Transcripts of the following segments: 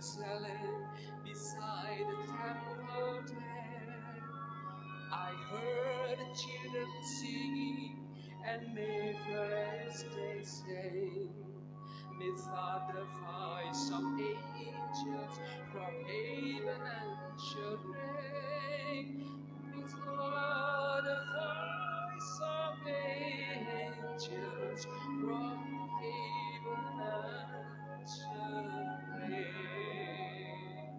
Jerusalem, beside the temple there, I heard the children singing and made as they sang. Methought the voice of angels from heaven answered rain. Methought the voice of angels from heaven answered rain.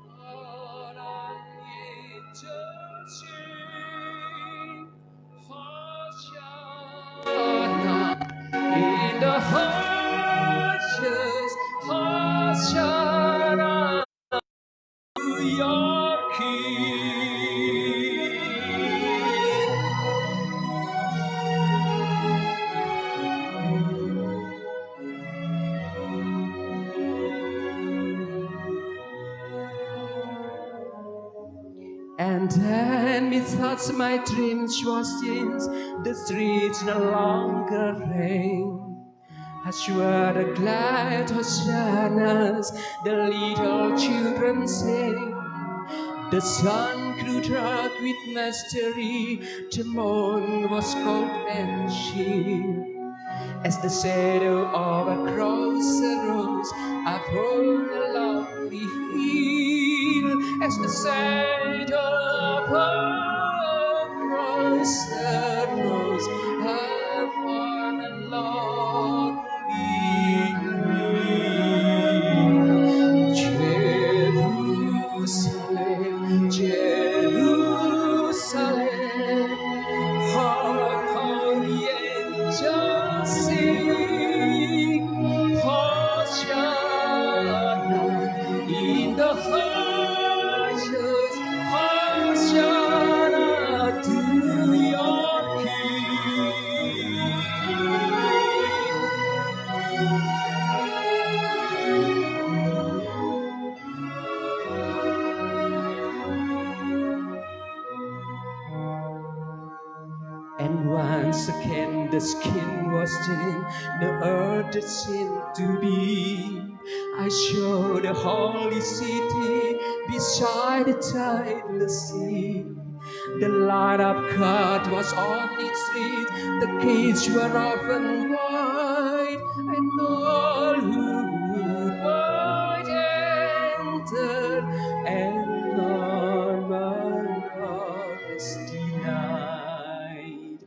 Lord, I need to sing Hosanna in the righteous Hosanna to your King. And then methought my dreams was since the streets no longer rain. As were the glad hosannas the little children sing. The sun grew dark with mystery, the moon was cold and chill. As the shadow of a cross arose upon a lonely hill, as the shadow of a cross arose upon a lonely hill. Jerusalem, Jerusalem, hark how the angels sing, Hosanna in the highest, Hosanna to your King. And once again the skin was in the earth that seemed to be. I saw the holy city beside the tideless sea. The light of God was on its street, the gates were open wide, and all who would enter, and none was denied.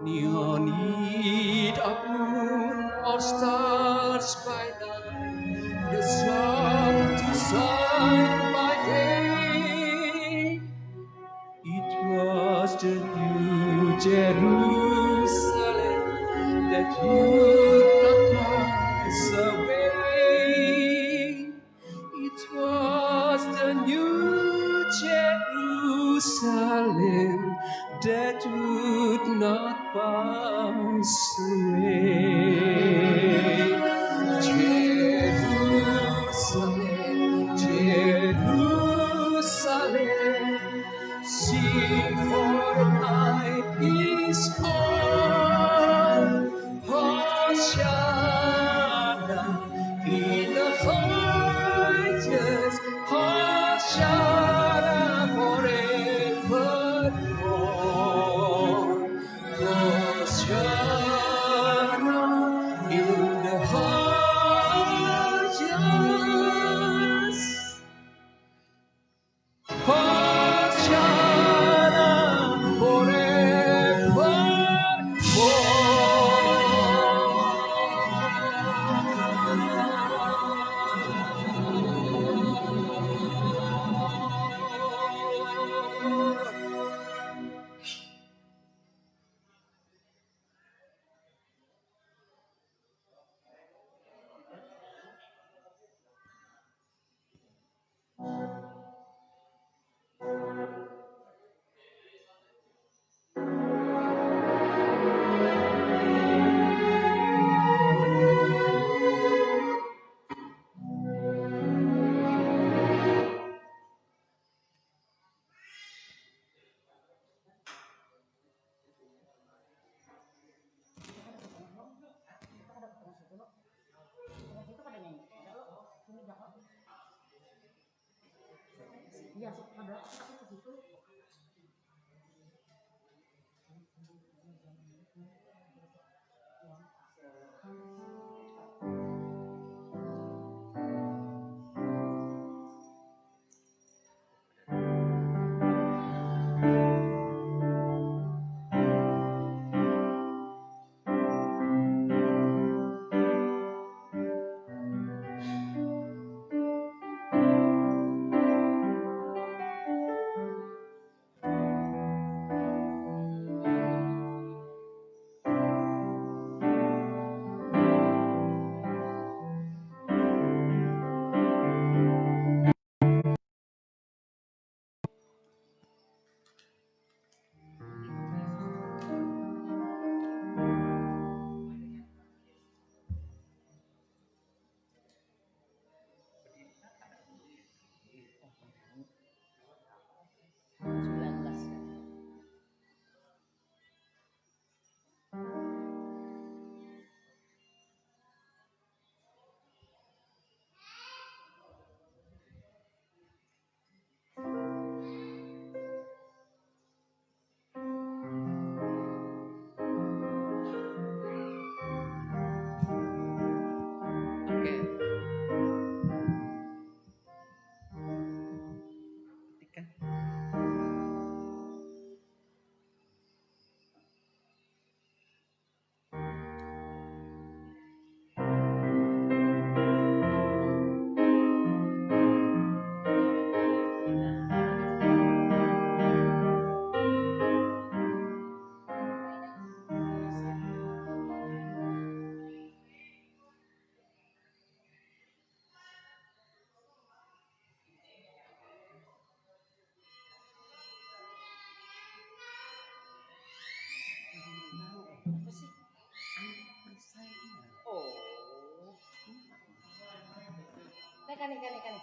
No need of moon or stars by night, the sun to shine by day. It was the new Jerusalem that would not pass away. It was the new Jerusalem that would not pass away. Jerusalem, Jerusalem, sing for the night is on. Hosanna in the highest, Hosanna forevermore. Hosanna in the highest, Hosanna forevermore. Ikan.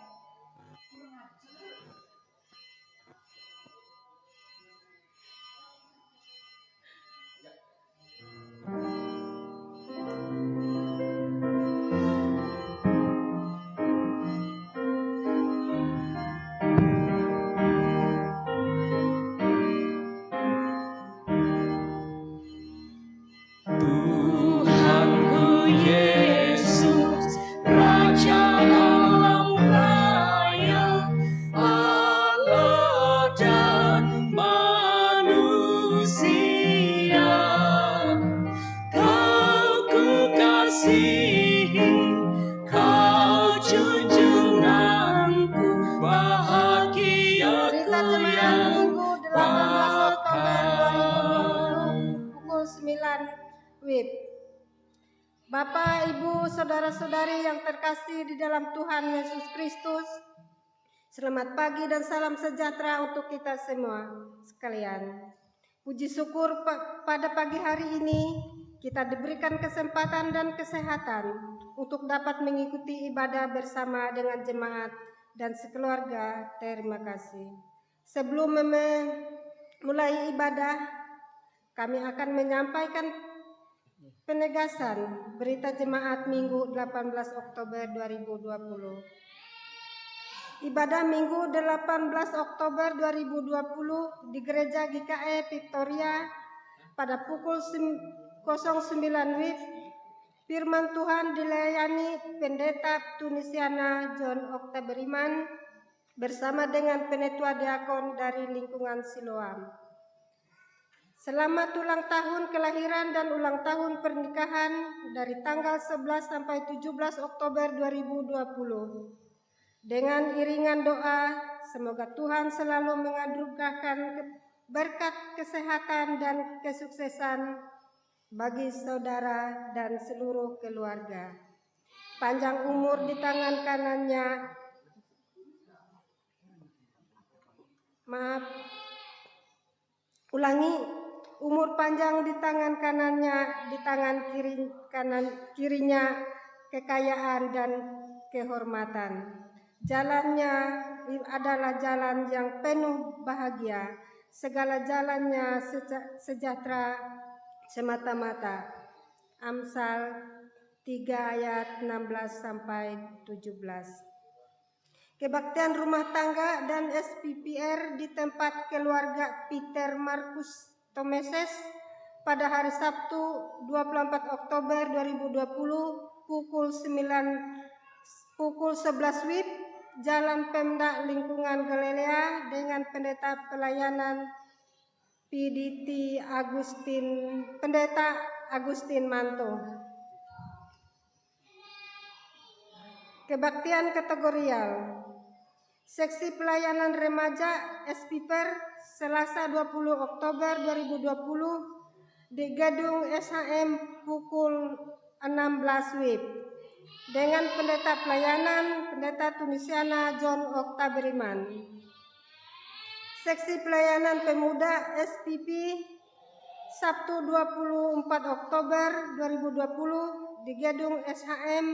Tuhanku Yesus, Raja alam raya, Allah dan manusia. Kau kukasihi, Kau junjunganku, bahagiaku yang bahkan. Pukul 9 WIB. Bapak, Ibu, saudara-saudari yang terkasih di dalam Tuhan Yesus Kristus, selamat pagi dan salam sejahtera untuk kita semua sekalian. Puji syukur pada pagi hari ini kita diberikan kesempatan dan kesehatan untuk dapat mengikuti ibadah bersama dengan jemaat dan sekeluarga. Terima kasih. Sebelum memulai ibadah, kami akan menyampaikan penegasan berita jemaat Minggu 18 Oktober 2020. Ibadah Minggu 18 Oktober 2020 di Gereja GKE Victoria pada pukul 09 WIB. Firman Tuhan dilayani Pendeta Tunisiana John Oktaberiman bersama dengan Penetua Diakon dari lingkungan Siloam. Selamat ulang tahun kelahiran dan ulang tahun pernikahan dari tanggal 11 sampai 17 Oktober 2020. Dengan iringan doa, semoga Tuhan selalu menganugerahkan berkat kesehatan dan kesuksesan bagi saudara dan seluruh keluarga. Panjang umur di tangan kanannya, umur panjang di tangan kanannya, di tangan kirinya kekayaan dan kehormatan. Jalannya adalah jalan yang penuh bahagia, segala jalannya sejahtera semata-mata. Amsal 3 ayat 16 sampai 17. Kebaktian rumah tangga dan SPPR di tempat keluarga Peter Markus Tomeses pada hari Sabtu 24 Oktober 2020 pukul 11 WIB, Jalan Pemda Lingkungan Galilea dengan pendeta pelayanan PDT Pendeta Agustin Manto. Kebaktian kategorial. Seksi pelayanan remaja SPPR Selasa 20 Oktober 2020 di gedung SHM pukul 16 WIB dengan pendeta pelayanan Pendeta Tunisiana John Oktaberiman. Seksi pelayanan pemuda SPP Sabtu 24 Oktober 2020 di gedung SHM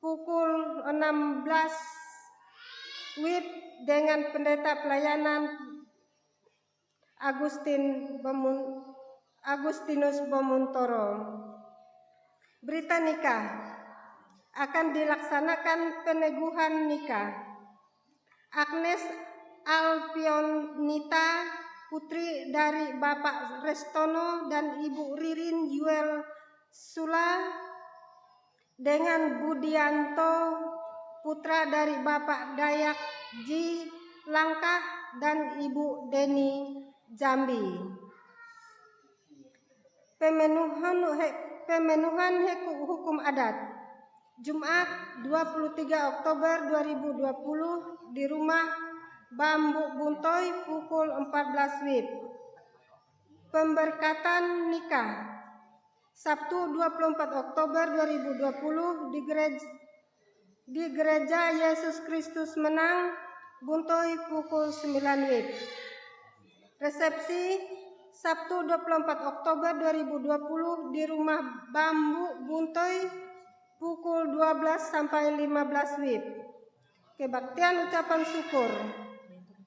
pukul 16 WIB dengan pendeta pelayanan Agustinus Bomuntoro. Berita nikah. Akan dilaksanakan peneguhan nikah. Agnes Alpionita, putri dari Bapak Restono dan Ibu Ririn Yuel Sula, dengan Budianto, putra dari Bapak Dayak Ji Langkah dan Ibu Deni Jambi. Pemenuhan hukum adat. Jumat 23 Oktober 2020 di rumah Bambu Buntoy pukul 14 WIB. Pemberkatan nikah. Sabtu 24 Oktober 2020 di Gereja Yesus Kristus Menang, Buntoy pukul 9 WIB. Resepsi Sabtu 24 Oktober 2020 di Rumah Bambu Buntoy pukul 12 sampai 15 WIB. Kebaktian ucapan syukur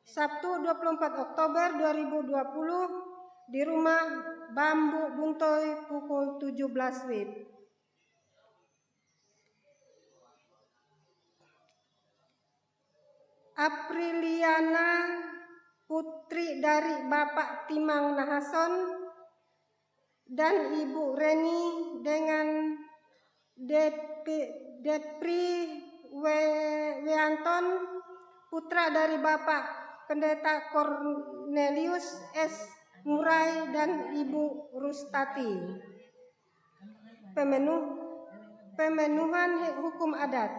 Sabtu 24 Oktober 2020 di Rumah Bambu Buntoy pukul 17 WIB. Apriliana, putri dari Bapak Timang Nahason dan Ibu Reni dengan Depri Weanton, putra dari Bapak Pendeta Cornelius S. Murai dan Ibu Rustati. Pemenuhan hukum adat.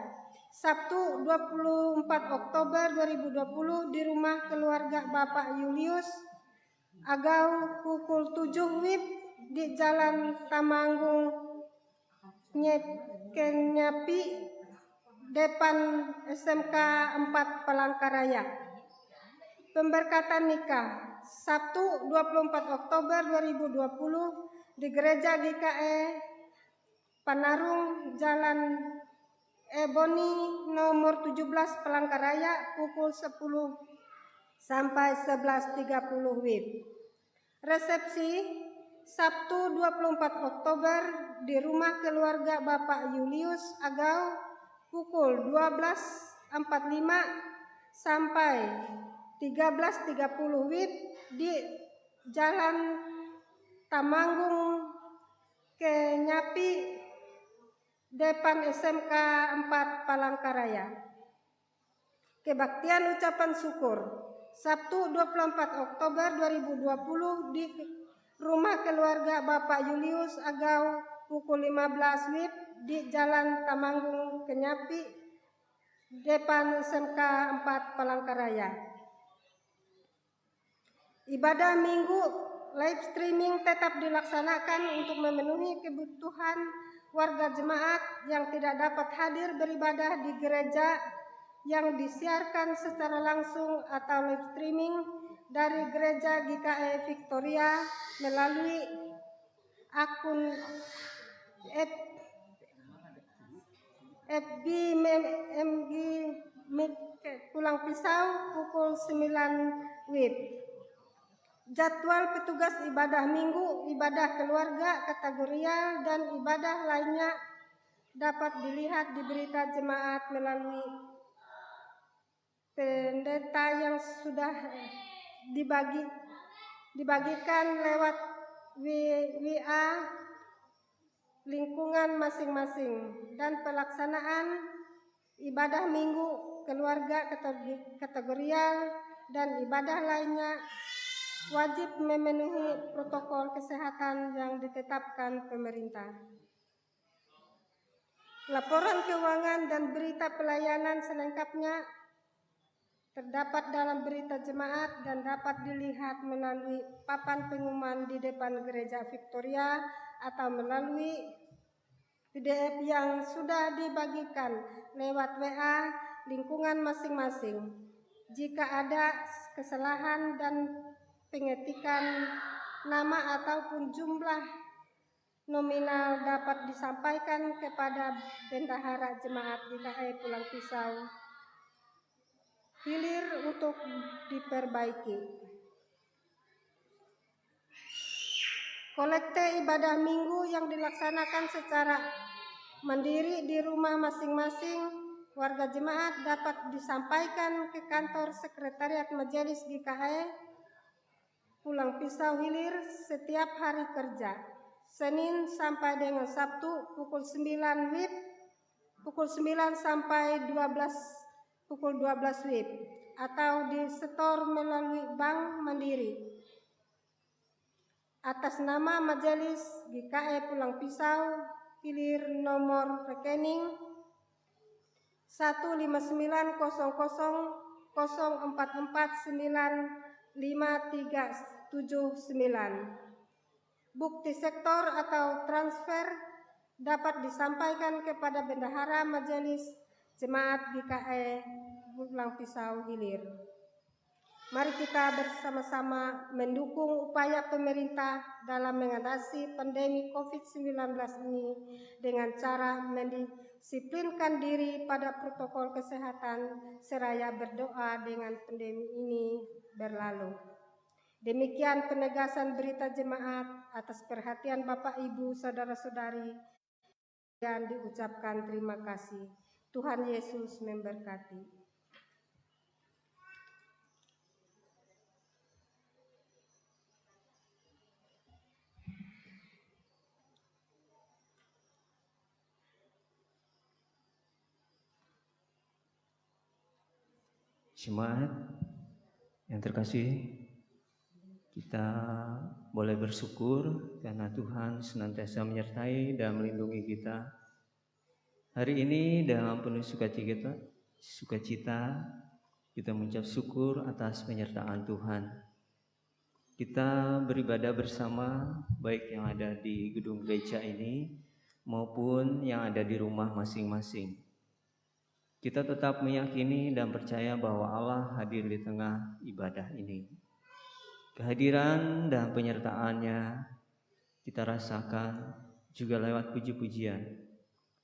Sabtu 24 Oktober 2020 di rumah keluarga Bapak Julius Agau pukul 7 WIB di Jalan Tamanggung Kenyapi depan SMK 4 Palangkaraya. Pemberkatan nikah Sabtu 24 Oktober 2020 di Gereja GKE Panarung Jalan Ebony nomor 17 Palangkaraya pukul 10 sampai 11.30 WIB. Resepsi Sabtu 24 Oktober di rumah keluarga Bapak Julius Agau pukul 12.45 sampai 13.30 WIB di Jalan Tamanggung Kenyapi depan SMK 4 Palangkaraya. Kebaktian ucapan syukur Sabtu 24 Oktober 2020 di rumah keluarga Bapak Julius Agau pukul 15 WIB di Jalan Tamanggung Kenyapi depan SMK 4 Palangkaraya. Ibadah Minggu live streaming tetap dilaksanakan untuk memenuhi kebutuhan warga jemaat yang tidak dapat hadir beribadah di gereja yang disiarkan secara langsung atau live streaming dari Gereja GKE Victoria melalui akun FB MG Pulang Pisau pukul 9 WIB. Jadwal petugas ibadah minggu, ibadah keluarga, kategorial, dan ibadah lainnya dapat dilihat di berita jemaat melalui pendeta yang sudah dibagikan lewat WA lingkungan masing-masing, dan pelaksanaan ibadah minggu keluarga kategorial dan ibadah lainnya wajib memenuhi protokol kesehatan yang ditetapkan pemerintah. Laporan keuangan dan berita pelayanan selengkapnya terdapat dalam berita jemaat dan dapat dilihat melalui papan pengumuman di depan Gereja Victoria atau melalui PDF yang sudah dibagikan lewat WA lingkungan masing-masing. Jika ada kesalahan dan pengetikan nama ataupun jumlah nominal dapat disampaikan kepada Bendahara Jemaat GKI Pulang Pisau Hilir untuk diperbaiki. Kolekte ibadah minggu yang dilaksanakan secara mandiri di rumah masing-masing warga jemaat dapat disampaikan ke kantor sekretariat Majelis GKI Pulang Pisau Hilir setiap hari kerja, Senin sampai dengan Sabtu pukul 9 WIB, pukul 9 sampai pukul 12 WIB, atau disetor melalui Bank Mandiri atas nama Majelis GKI Pulang Pisau Hilir, nomor rekening 1590004495379. Bukti sektor atau transfer dapat disampaikan kepada Bendahara Majelis Jemaat GKI Pulang Pisau Hilir. Mari kita bersama-sama mendukung upaya pemerintah dalam mengatasi pandemi COVID-19 ini dengan cara mendisiplinkan diri pada protokol kesehatan seraya berdoa dengan pandemi ini berlalu. Demikian penegasan berita jemaat. Atas perhatian Bapak, Ibu, Saudara-saudari yang diucapkan terima kasih. Tuhan Yesus memberkati. Jemaat yang terkasih, kita boleh bersyukur karena Tuhan senantiasa menyertai dan melindungi kita. Hari ini dalam penuh sukacita kita mengucap syukur atas penyertaan Tuhan. Kita beribadah bersama, baik yang ada di gedung gereja ini maupun yang ada di rumah masing-masing. Kita tetap meyakini dan percaya bahwa Allah hadir di tengah ibadah ini. Kehadiran dan penyertaannya kita rasakan juga lewat puji-pujian,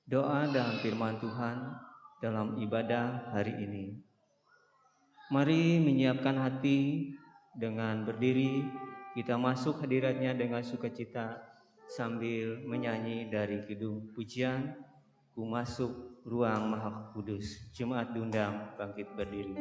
doa dan firman Tuhan dalam ibadah hari ini. Mari menyiapkan hati dengan berdiri, kita masuk hadiratnya dengan sukacita sambil menyanyi dari kidung pujian, Ku Masuk Ruang Maha Kudus. Jemaat diundang bangkit berdiri.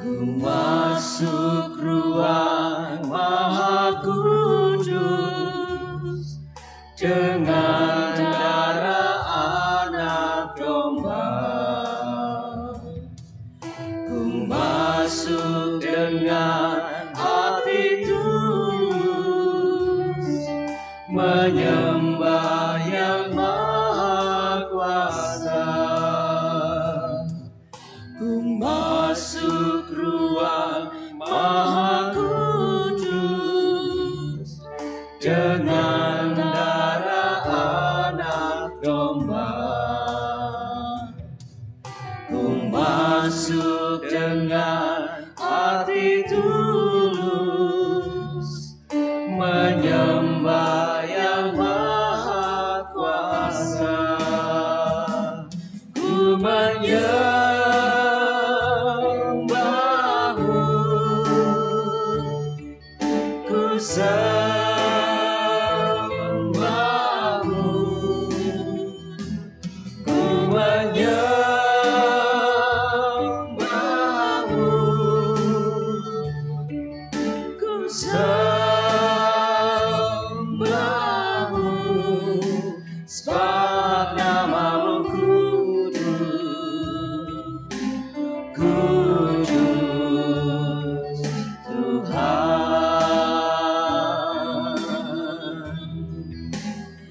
Ku masuk ruang Maha Kudus dengan darah anak domba. Ku masuk dengan hati tulus, menyembah Yang Maha Kuasa. Ku masuk ruang Maha Kudus dengan darah anak domba. Ku masuk dengan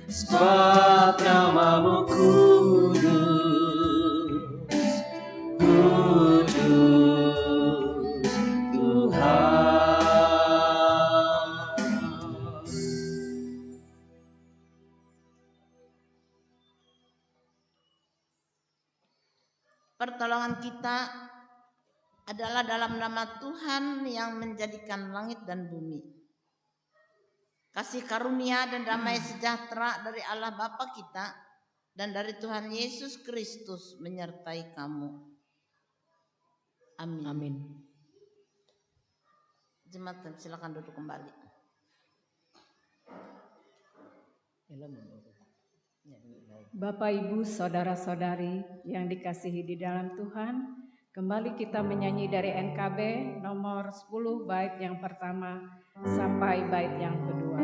sebab namamu kudus, kudus Tuhan. Pertolongan kita adalah dalam nama Tuhan yang menjadikan langit dan bumi. Kasih karunia dan damai sejahtera dari Allah Bapa kita dan dari Tuhan Yesus Kristus menyertai kamu. Amin. Amin. Jemaat silakan duduk kembali. Bapak, Ibu, Saudara-saudari yang dikasihi di dalam Tuhan, kembali kita menyanyi dari NKB nomor 10 bait yang pertama sampai bait yang kedua.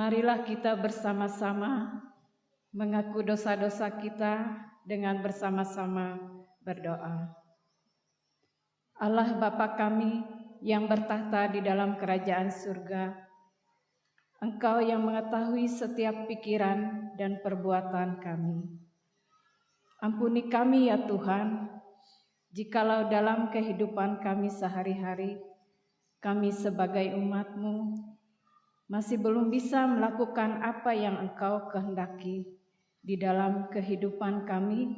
Marilah kita bersama-sama mengaku dosa-dosa kita dengan bersama-sama berdoa. Allah Bapa kami yang bertahta di dalam kerajaan surga, Engkau yang mengetahui setiap pikiran dan perbuatan kami. Ampuni kami ya Tuhan, jikalau dalam kehidupan kami sehari-hari, kami sebagai umat-Mu masih belum bisa melakukan apa yang Engkau kehendaki di dalam kehidupan kami,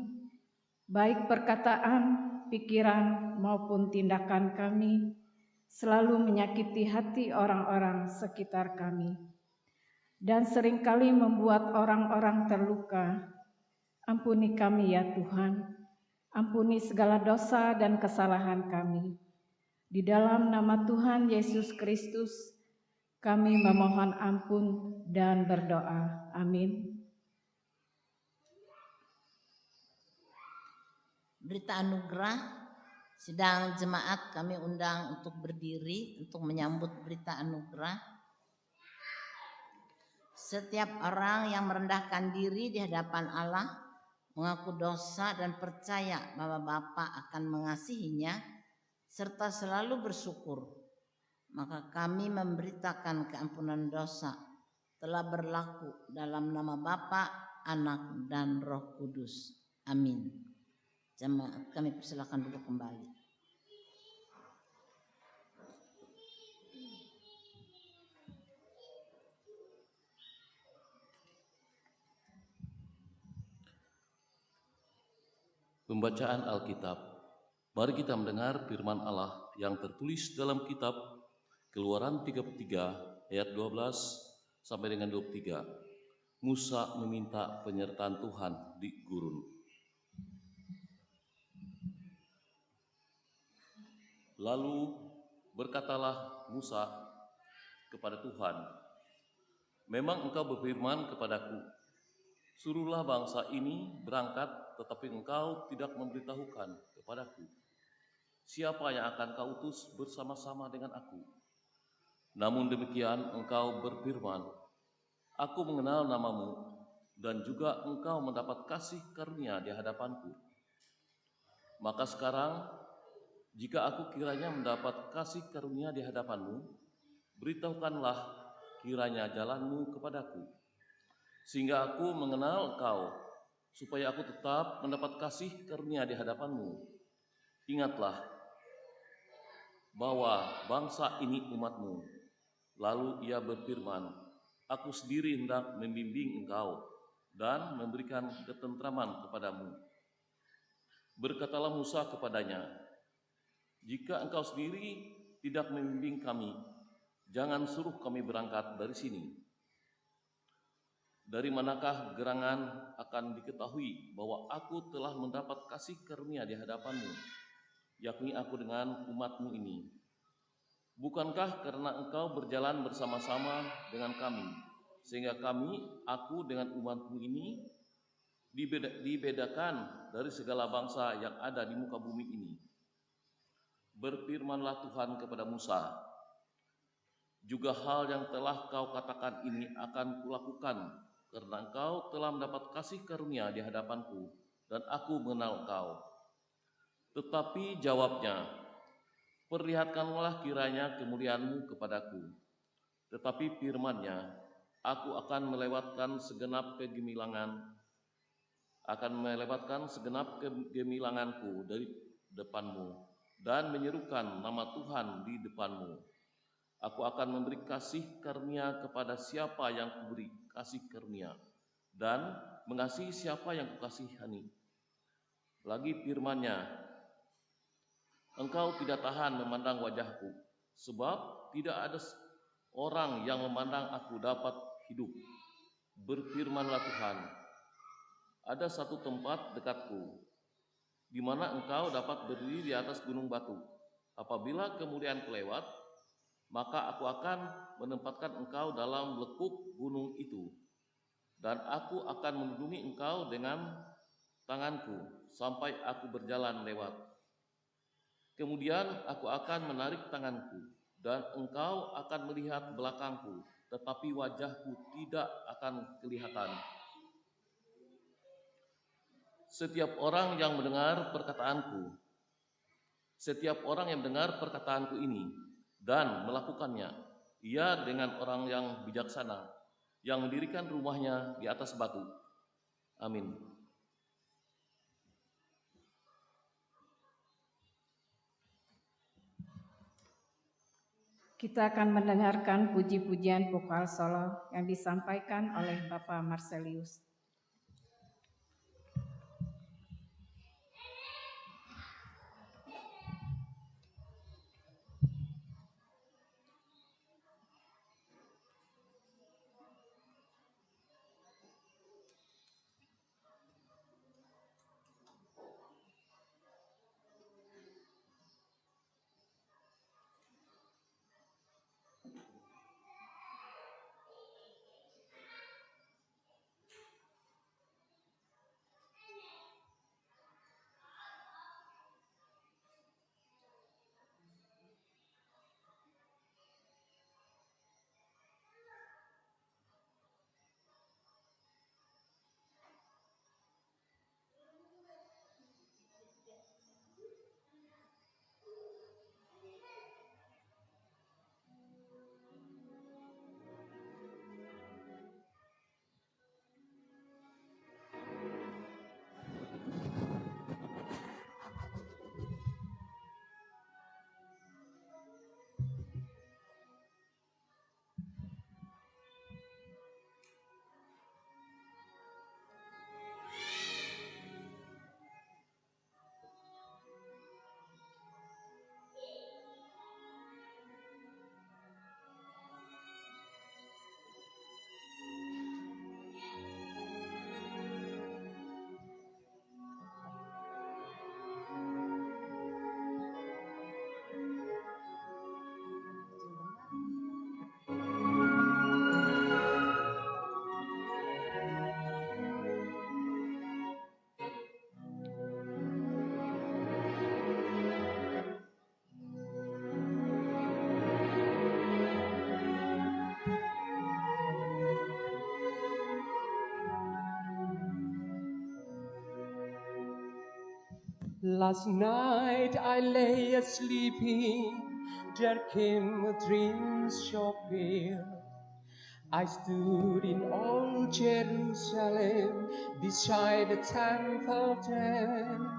baik perkataan, pikiran maupun tindakan kami, selalu menyakiti hati orang-orang sekitar kami, dan seringkali membuat orang-orang terluka. Ampuni kami ya Tuhan, ampuni segala dosa dan kesalahan kami. Di dalam nama Tuhan Yesus Kristus, kami memohon ampun dan berdoa. Amin. Berita anugerah, sidang jemaat kami undang untuk berdiri untuk menyambut berita anugerah. Setiap orang yang merendahkan diri di hadapan Allah, mengaku dosa dan percaya bahwa Bapa akan mengasihinya, serta selalu bersyukur, maka kami memberitakan keampunan dosa telah berlaku dalam nama Bapa, Anak, dan Roh Kudus. Amin. Jemaat kami persilakan duduk kembali. Pembacaan Alkitab. Mari kita mendengar firman Allah yang tertulis dalam kitab Keluaran 33 ayat 12 sampai dengan 23. Musa meminta penyertaan Tuhan di gurun. Lalu berkatalah Musa kepada Tuhan, "Memang engkau berfirman kepadaku, suruhlah bangsa ini berangkat, tetapi engkau tidak memberitahukan kepadaku siapa yang akan kau utus bersama-sama dengan aku. Namun demikian engkau berfirman, aku mengenal namamu, dan juga engkau mendapat kasih karunia di hadapanku. Maka sekarang, jika aku kiranya mendapat kasih karunia di hadapanmu, beritahukanlah kiranya jalanmu kepadaku, sehingga aku mengenal engkau, supaya aku tetap mendapat kasih karunia di hadapanmu. Ingatlah bahwa bangsa ini umatmu." Lalu ia berfirman, "Aku sendiri hendak membimbing engkau dan memberikan ketentraman kepadamu." Berkatalah Musa kepadanya, "Jika engkau sendiri tidak membimbing kami, jangan suruh kami berangkat dari sini. Dari manakah gerangan akan diketahui bahwa aku telah mendapat kasih karunia di hadapanmu, yakni aku dengan umatmu ini? Bukankah karena engkau berjalan bersama-sama dengan kami, sehingga aku dengan umatmu ini, dibedakan dari segala bangsa yang ada di muka bumi ini?" Berfirmanlah Tuhan kepada Musa, "Juga hal yang telah kau katakan ini akan kulakukan, karena engkau telah mendapat kasih karunia di hadapanku, dan aku mengenal engkau." Tetapi jawabnya, "Perlihatkanlah kiranya kemuliaanmu kepadaku." Tetapi firman-Nya, "Aku akan melewatkan segenap kegemilanganku dari depanmu, dan menyerukan nama Tuhan di depanmu. Aku akan memberi kasih karunia kepada siapa yang kuberi kasih karunia, dan mengasihi siapa yang kukasihani." Lagi firman-Nya, "Engkau tidak tahan memandang wajahku, sebab tidak ada orang yang memandang aku dapat hidup." Berfirmanlah Tuhan, "Ada satu tempat dekatku, di mana engkau dapat berdiri di atas gunung batu. Apabila kemuliaanku lewat, maka aku akan menempatkan engkau dalam lekuk gunung itu, dan aku akan melindungi engkau dengan tanganku sampai aku berjalan lewat. Kemudian aku akan menarik tanganku, dan engkau akan melihat belakangku, tetapi wajahku tidak akan kelihatan." Setiap orang yang mendengar perkataanku ini dan melakukannya, ia dengan orang yang bijaksana, yang mendirikan rumahnya di atas batu. Amin. Kita akan mendengarkan puji-pujian vokal solo yang disampaikan oleh Bapak Marcelius. Last night I lay sleeping, there came a dream so pale. I stood in old Jerusalem beside the temple then.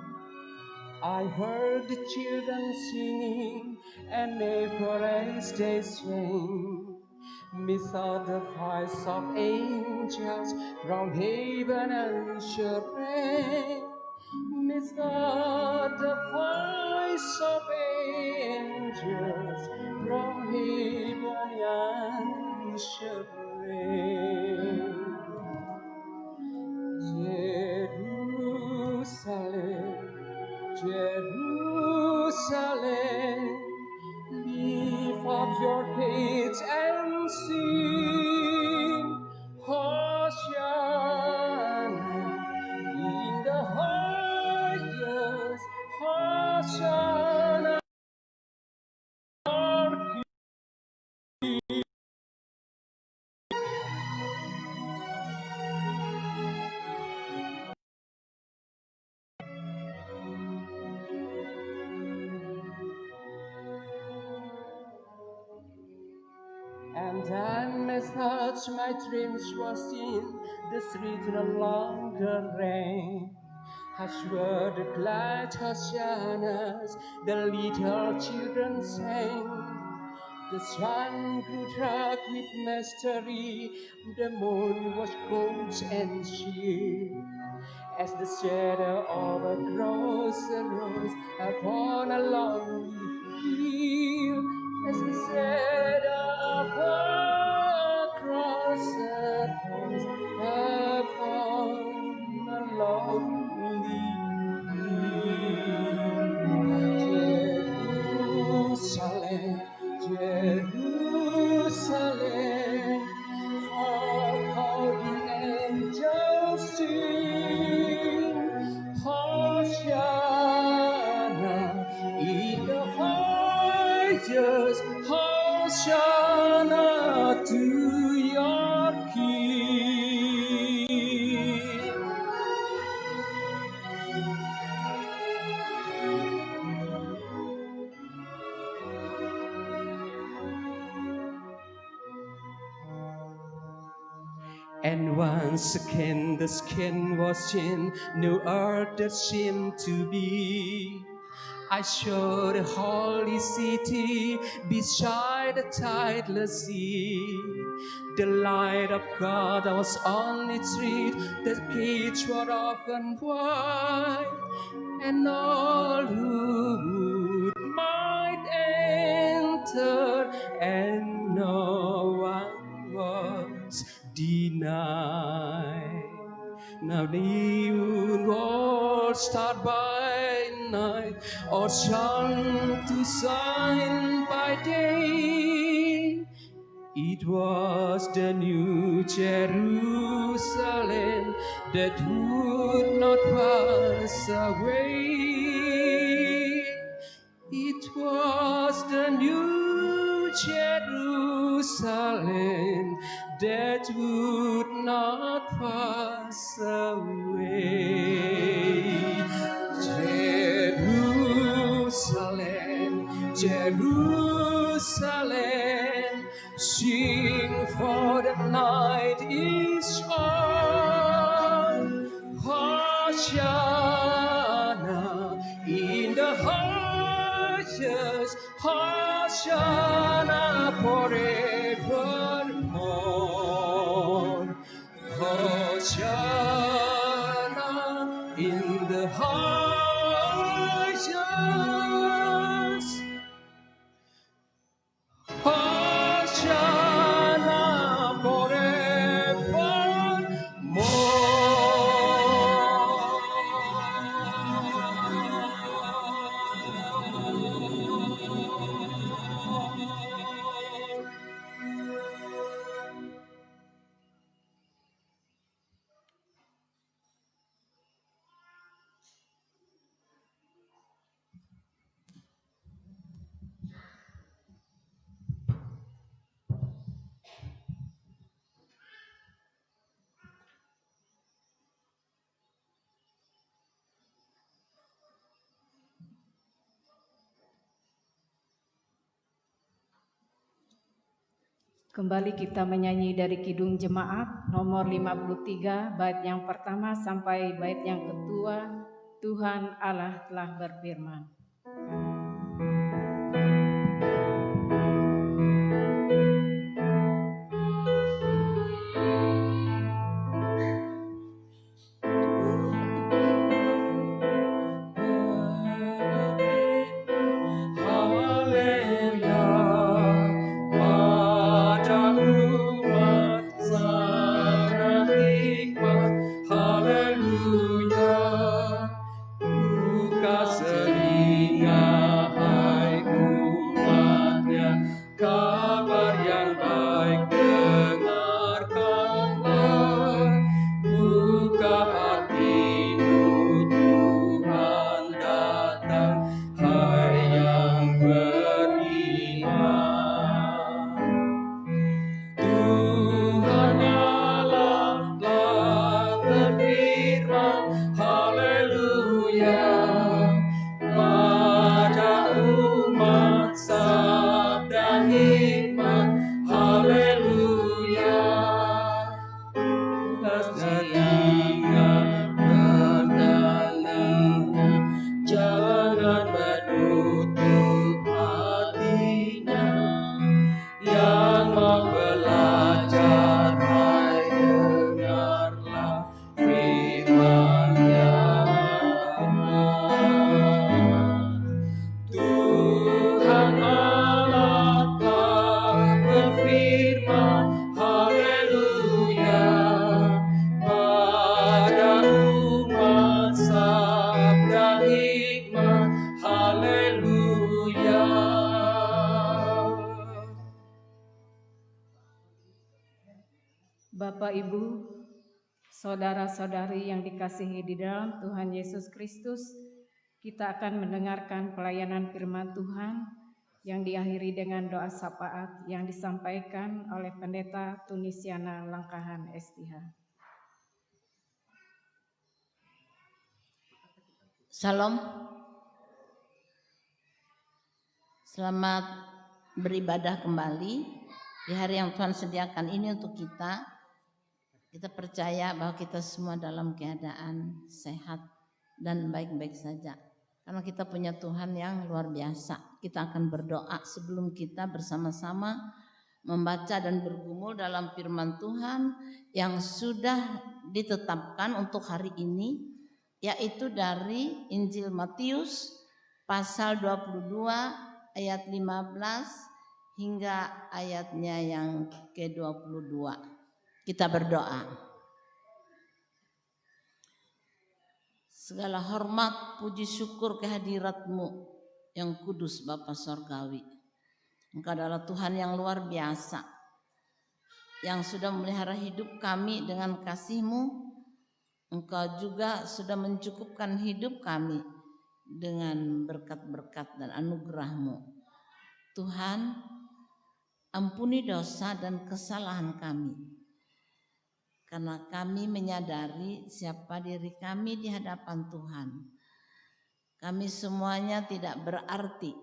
I heard the children singing, and never as they sang. Methought the voice of angels from heaven answered rain. Methought the voice of angels from heaven answered rain. Jerusalem, Jerusalem, lift up your heads and sing, Hosanna in the highest, Hosanna. And then methought my dreams was in the streets no longer rain. As were the glad hosannas, the little children sang. The sun grew dark with mystery, the moon was cold and sheer. As the shadow of a cross arose upon a lonely hill, as the shadow of a cross arose upon a lonely hill. Jerusalem, Jerusalem, how the angels sing, Hosanna in the highest, Hosanna to your King. And once again the skin was in no earth that seemed to be. I saw the holy city beside the tideless sea. The light of God was on its street, the gates were open wide, and all who would might enter, and no one was denied. Now the moon was starred by night, or sun to shine by day. It was the new Jerusalem that would not pass away. It was the new Jerusalem that would not pass away. Jerusalem, Jerusalem, sing, for the night is on. Hosanna in the highest, Hosanna forevermore. Hosanna in the highest, Hosanna forevermore. Kembali kita menyanyi dari Kidung Jemaat nomor 53 bait yang pertama sampai bait yang kedua. Tuhan Allah telah berfirman. Kabar yang baik dengarkanlah, buka hatimu, Tuhan datang, hai yang beriman. Tuhan Allah telah berfirman, haleluya, pada umat sabda hikmat, haleluya. Telinga mendengarnya, jangan menutup hatinya. Yang mau belajar, hai dengarlah firman-Nya. Tuhan Allah telah berfirman, haleluya, pada umat sabda hikmat, haleluya. Bapak, Ibu, saudara-saudari yang dikasihi di dalam Tuhan Yesus Kristus, kita akan mendengarkan pelayanan firman Tuhan yang diakhiri dengan doa syafaat yang disampaikan oleh Pendeta Tunisiana Langkahan STH. Salam. Selamat beribadah kembali di hari yang Tuhan sediakan ini untuk kita. Kita percaya bahwa kita semua dalam keadaan sehat dan baik-baik saja. Karena kita punya Tuhan yang luar biasa. Kita akan berdoa sebelum kita bersama-sama membaca dan bergumul dalam firman Tuhan yang sudah ditetapkan untuk hari ini, yaitu dari Injil Matius pasal 22 ayat 15 hingga ayatnya yang ke-22. Kita berdoa. Segala hormat, puji syukur kehadirat-Mu yang kudus Bapa Sorgawi. Engkau adalah Tuhan yang luar biasa, yang sudah memelihara hidup kami dengan kasih-Mu. Engkau juga sudah mencukupkan hidup kami dengan berkat-berkat dan anugerah-Mu. Tuhan, ampuni dosa dan kesalahan kami, karena kami menyadari siapa diri kami di hadapan Tuhan. Kami semuanya tidak berarti,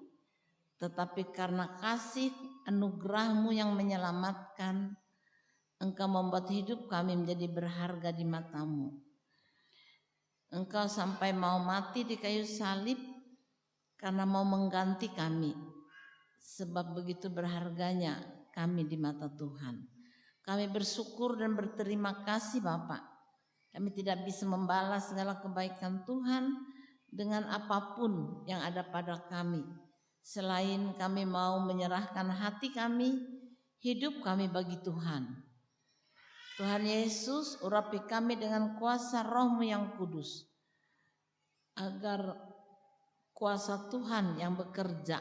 tetapi karena kasih anugerah-Mu yang menyelamatkan, Engkau membuat hidup kami menjadi berharga di mata-Mu. Engkau sampai mau mati di kayu salib karena mau mengganti kami, sebab begitu berharganya kami di mata Tuhan. Kami bersyukur dan berterima kasih Bapak. Kami tidak bisa membalas segala kebaikan Tuhan dengan apapun yang ada pada kami, selain kami mau menyerahkan hati kami, hidup kami bagi Tuhan. Tuhan Yesus, urapi kami dengan kuasa Roh-Mu yang kudus, agar kuasa Tuhan yang bekerja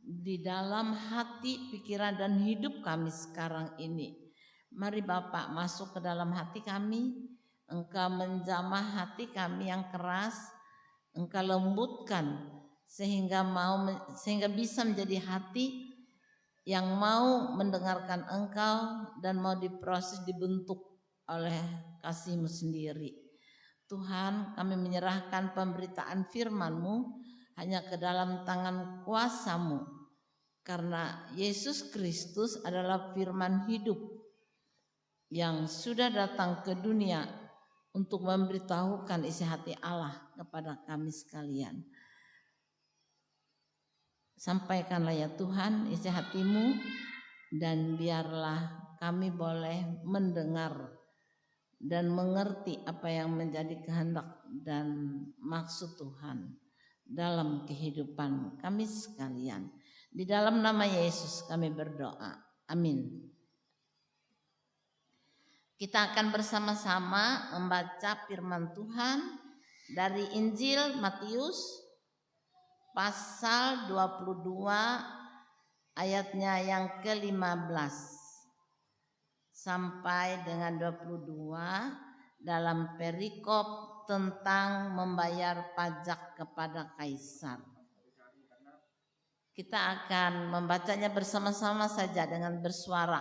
di dalam hati, pikiran dan hidup kami sekarang ini. Mari Bapak masuk ke dalam hati kami. Engkau menjamah hati kami yang keras. Engkau lembutkan sehingga bisa menjadi hati yang mau mendengarkan Engkau dan mau diproses, dibentuk oleh kasih-Mu sendiri. Tuhan, kami menyerahkan pemberitaan firman-Mu hanya ke dalam tangan kuasa-Mu. Karena Yesus Kristus adalah firman hidup yang sudah datang ke dunia untuk memberitahukan isi hati Allah kepada kami sekalian. Sampaikanlah ya Tuhan isi hatimu, dan biarlah kami boleh mendengar dan mengerti apa yang menjadi kehendak dan maksud Tuhan dalam kehidupan kami sekalian. Di dalam nama Yesus kami berdoa. Amin. Kita akan bersama-sama membaca firman Tuhan dari Injil Matius pasal 22 ayatnya yang ke-15 sampai dengan 22 dalam perikop tentang membayar pajak kepada kaisar. Kita akan membacanya bersama-sama saja dengan bersuara.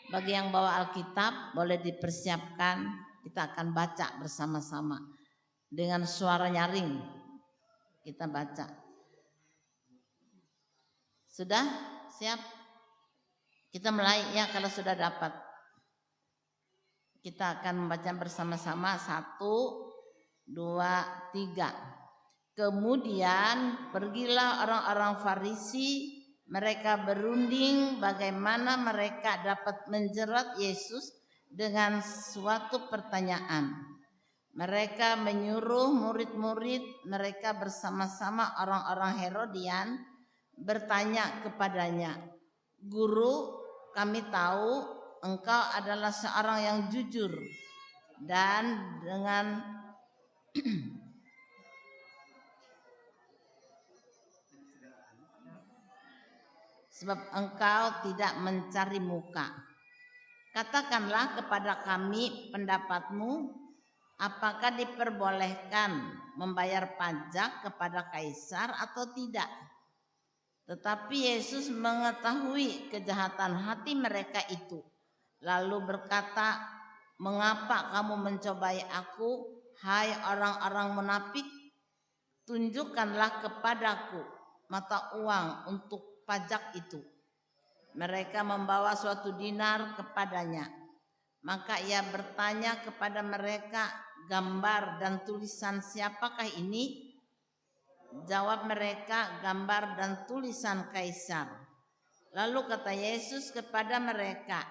Bagi yang bawa Alkitab boleh dipersiapkan, kita akan baca bersama-sama dengan suara nyaring. Kita baca. Sudah? Siap? Kita mulai ya kalau sudah dapat. Kita akan membaca bersama-sama 1, 2, 3. Kemudian pergilah orang-orang Farisi, mereka berunding bagaimana mereka dapat menjerat Yesus dengan suatu pertanyaan. Mereka menyuruh murid-murid mereka bersama-sama orang-orang Herodian bertanya kepadanya, "Guru, kami tahu engkau adalah seorang yang jujur dan dengan sebab engkau tidak mencari muka. Katakanlah kepada kami pendapatmu, apakah diperbolehkan membayar pajak kepada kaisar atau tidak?" Tetapi Yesus mengetahui kejahatan hati mereka itu, lalu berkata, "Mengapa kamu mencobai aku, hai orang-orang munafik? Tunjukkanlah kepadaku mata uang untuk pajak itu." Mereka membawa suatu dinar kepadanya. Maka ia bertanya kepada mereka, "Gambar dan tulisan siapakah ini?" Jawab mereka, "Gambar dan tulisan kaisar." Lalu kata Yesus kepada mereka,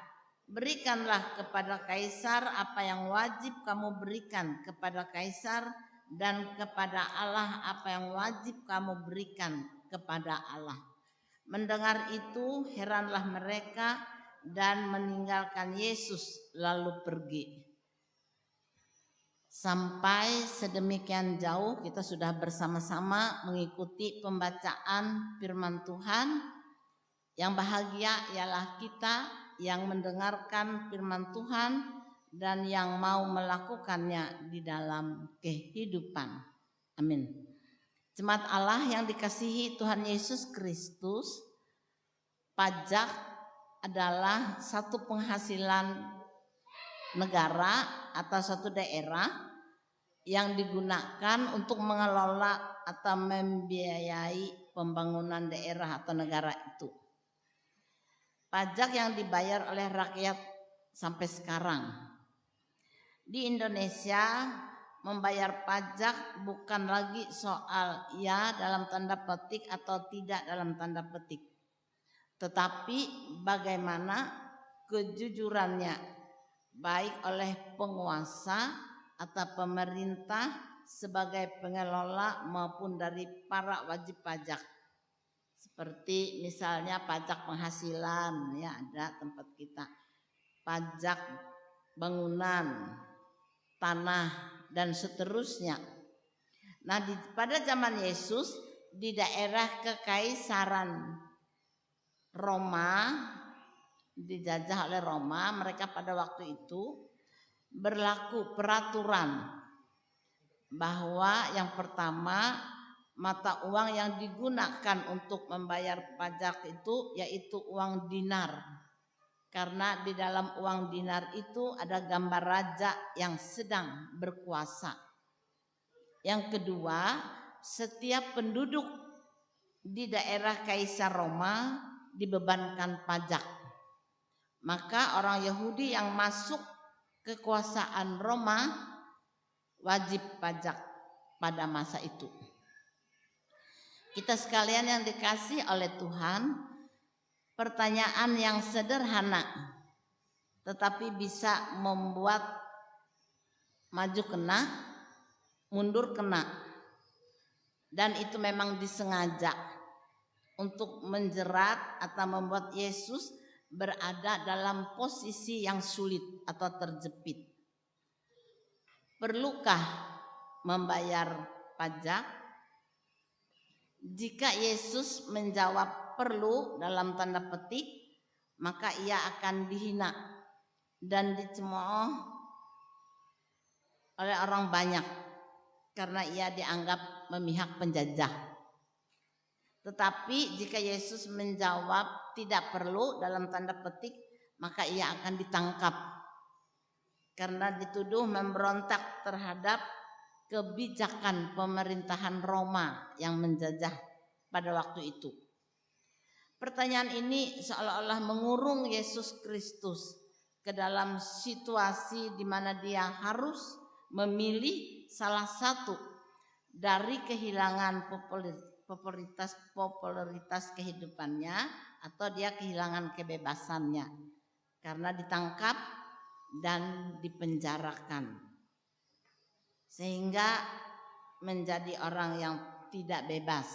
"Berikanlah kepada kaisar apa yang wajib kamu berikan kepada kaisar, dan kepada Allah apa yang wajib kamu berikan kepada Allah." Mendengar itu heranlah mereka dan meninggalkan Yesus lalu pergi. Sampai sedemikian jauh kita sudah bersama-sama mengikuti pembacaan firman Tuhan. Yang bahagia ialah kita yang mendengarkan firman Tuhan dan yang mau melakukannya di dalam kehidupan. Amin. Jemaat Allah yang dikasihi Tuhan Yesus Kristus, pajak adalah satu penghasilan negara atau satu daerah yang digunakan untuk mengelola atau membiayai pembangunan daerah atau negara itu. Pajak yang dibayar oleh rakyat sampai sekarang. Di Indonesia membayar pajak bukan lagi soal ya dalam tanda petik atau tidak dalam tanda petik, tetapi bagaimana kejujurannya baik oleh penguasa atau pemerintah sebagai pengelola maupun dari para wajib pajak. Seperti misalnya pajak penghasilan, ya ada tempat kita, pajak bangunan, tanah dan seterusnya. Nah, pada zaman Yesus di daerah kekaisaran Roma, dijajah oleh Roma, mereka pada waktu itu berlaku peraturan bahwa yang pertama mata uang yang digunakan untuk membayar pajak itu yaitu uang dinar, karena di dalam uang dinar itu ada gambar raja yang sedang berkuasa. Yang kedua, setiap penduduk di daerah Kaisar Roma dibebankan pajak. Maka orang Yahudi yang masuk kekuasaan Roma wajib pajak pada masa itu. Kita sekalian yang dikasih oleh Tuhan, pertanyaan yang sederhana tetapi bisa membuat maju kena, mundur kena. Dan itu memang disengaja untuk menjerat atau membuat Yesus berada dalam posisi yang sulit atau terjepit. Perlukah membayar pajak? Jika Yesus menjawab perlu dalam tanda petik, maka ia akan dihina dan dicemooh oleh orang banyak karena ia dianggap memihak penjajah. Tetapi jika Yesus menjawab tidak perlu dalam tanda petik, maka ia akan ditangkap karena dituduh memberontak terhadap kebijakan pemerintahan Roma yang menjajah pada waktu itu. Pertanyaan ini seolah-olah mengurung Yesus Kristus ke dalam situasi di mana dia harus memilih salah satu dari kehilangan popularitas kehidupannya atau dia kehilangan kebebasannya karena ditangkap dan dipenjarakan sehingga menjadi orang yang tidak bebas,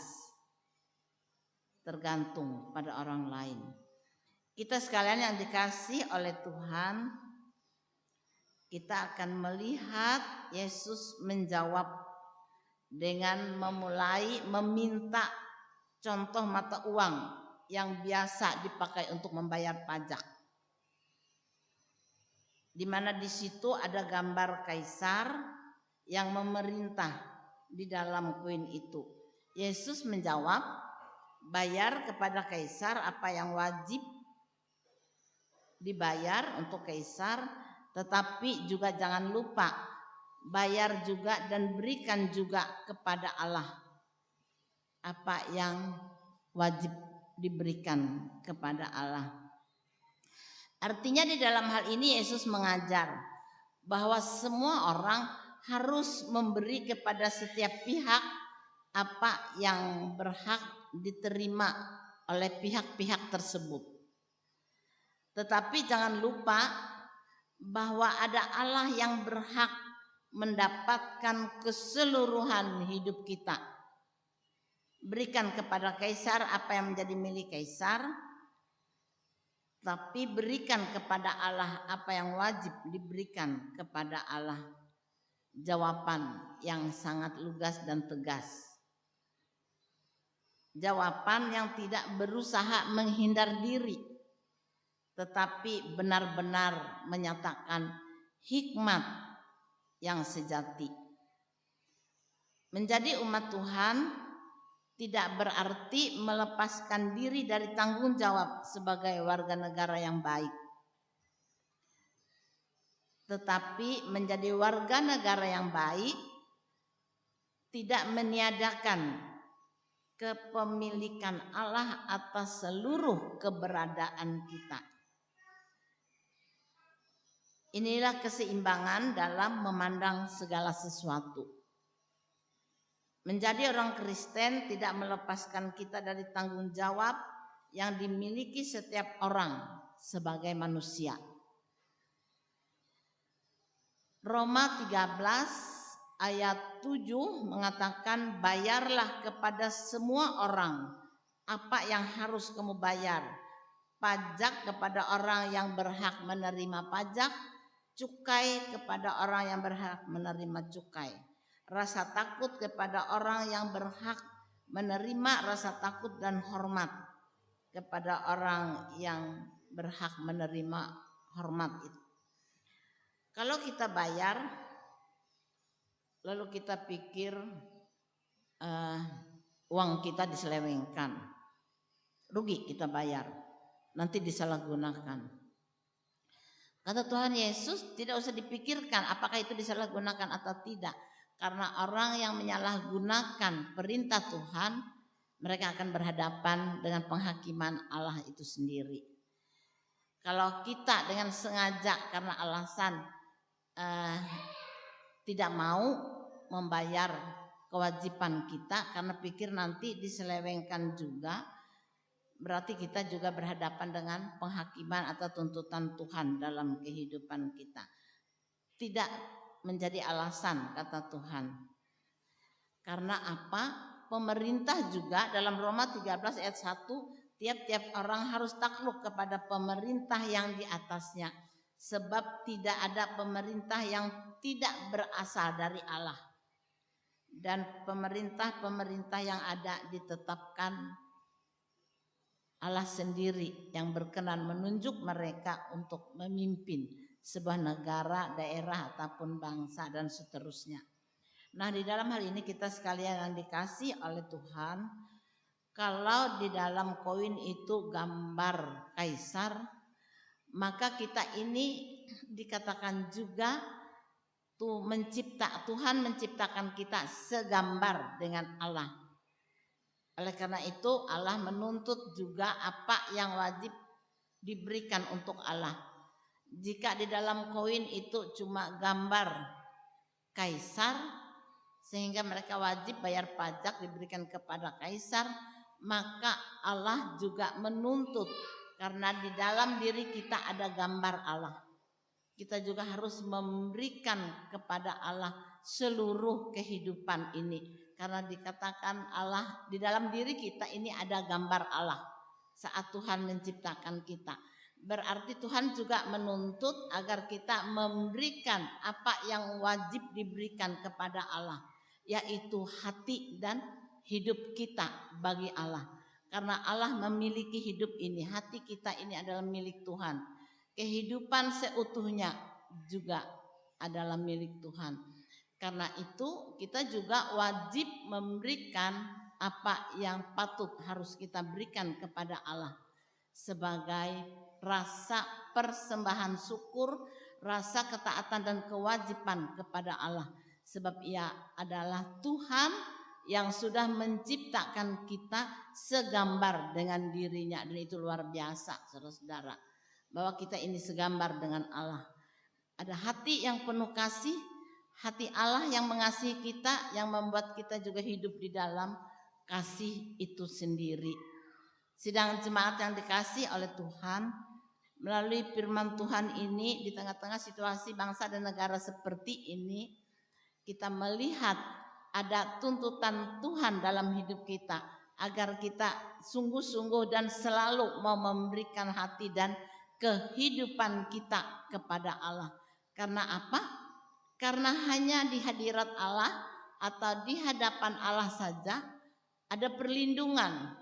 tergantung pada orang lain. Kita sekalian yang dikasih oleh Tuhan, kita akan melihat Yesus menjawab dengan memulai meminta contoh mata uang yang biasa dipakai untuk membayar pajak. Di mana di situ ada gambar kaisar yang memerintah di dalam koin itu. Yesus menjawab, bayar kepada kaisar apa yang wajib dibayar untuk kaisar, tetapi juga jangan lupa bayar juga dan berikan juga kepada Allah apa yang wajib diberikan kepada Allah. Artinya di dalam hal ini Yesus mengajar bahwa semua orang harus memberi kepada setiap pihak apa yang berhak diterima oleh pihak-pihak tersebut. Tetapi jangan lupa bahwa ada Allah yang berhak mendapatkan keseluruhan hidup kita. Berikan kepada kaisar apa yang menjadi milik kaisar, tapi berikan kepada Allah apa yang wajib diberikan kepada Allah. Jawaban yang sangat lugas dan tegas. Jawaban yang tidak berusaha menghindar diri, tetapi benar-benar menyatakan hikmat yang sejati. Menjadi umat Tuhan tidak berarti melepaskan diri dari tanggung jawab sebagai warga negara yang baik. Tetapi menjadi warga negara yang baik tidak meniadakan kepemilikan Allah atas seluruh keberadaan kita. Inilah keseimbangan dalam memandang segala sesuatu. Menjadi orang Kristen tidak melepaskan kita dari tanggung jawab yang dimiliki setiap orang sebagai manusia. Roma 13 ayat 7 mengatakan, bayarlah kepada semua orang apa yang harus kamu bayar. Pajak kepada orang yang berhak menerima pajak, cukai kepada orang yang berhak menerima cukai. Rasa takut kepada orang yang berhak menerima rasa takut dan hormat kepada orang yang berhak menerima hormat itu. Kalau kita bayar, lalu kita pikir uang kita diselewengkan, rugi kita bayar, nanti disalahgunakan. Kata Tuhan Yesus, tidak usah dipikirkan apakah itu disalahgunakan atau tidak. Karena orang yang menyalahgunakan perintah Tuhan, mereka akan berhadapan dengan penghakiman Allah itu sendiri. Kalau kita dengan sengaja karena alasan tidak mau membayar kewajiban kita karena pikir nanti diselewengkan juga, berarti kita juga berhadapan dengan penghakiman atau tuntutan Tuhan dalam kehidupan kita. Tidak menjadi alasan, kata Tuhan. Karena apa? Pemerintah juga dalam Roma 13 ayat 1, tiap-tiap orang harus takluk kepada pemerintah yang di atasnya. Sebab tidak ada pemerintah yang tidak berasal dari Allah. Dan pemerintah-pemerintah yang ada ditetapkan Allah sendiri yang berkenan menunjuk mereka untuk memimpin sebuah negara, daerah ataupun bangsa dan seterusnya. Nah, di dalam hal ini kita sekalian yang dikasih oleh Tuhan, kalau di dalam koin itu gambar kaisar, maka kita ini dikatakan juga Tuhan menciptakan kita segambar dengan Allah. Oleh karena itu Allah menuntut juga apa yang wajib diberikan untuk Allah. Jika di dalam koin itu cuma gambar kaisar, sehingga mereka wajib bayar pajak diberikan kepada kaisar, maka Allah juga menuntut karena di dalam diri kita ada gambar Allah. Kita juga harus memberikan kepada Allah seluruh kehidupan ini. Karena dikatakan Allah di dalam diri kita ini ada gambar Allah saat Tuhan menciptakan kita. Berarti Tuhan juga menuntut agar kita memberikan apa yang wajib diberikan kepada Allah, yaitu hati dan hidup kita bagi Allah. Karena Allah memiliki hidup ini, hati kita ini adalah milik Tuhan. Kehidupan seutuhnya juga adalah milik Tuhan. Karena itu kita juga wajib memberikan apa yang patut harus kita berikan kepada Allah sebagai rasa persembahan syukur, rasa ketaatan dan kewajiban kepada Allah. Sebab Ia adalah Tuhan yang sudah menciptakan kita segambar dengan dirinya. Dan itu luar biasa, saudara-saudara, bahwa kita ini segambar dengan Allah. Ada hati yang penuh kasih, hati Allah yang mengasihi kita, yang membuat kita juga hidup di dalam kasih itu sendiri. Sidang jemaat yang dikasih oleh Tuhan, melalui firman Tuhan ini di tengah-tengah situasi bangsa dan negara seperti ini, kita melihat ada tuntutan Tuhan dalam hidup kita agar kita sungguh-sungguh dan selalu mau memberikan hati dan kehidupan kita kepada Allah. Karena apa? Karena hanya di hadirat Allah atau di hadapan Allah saja ada perlindungan,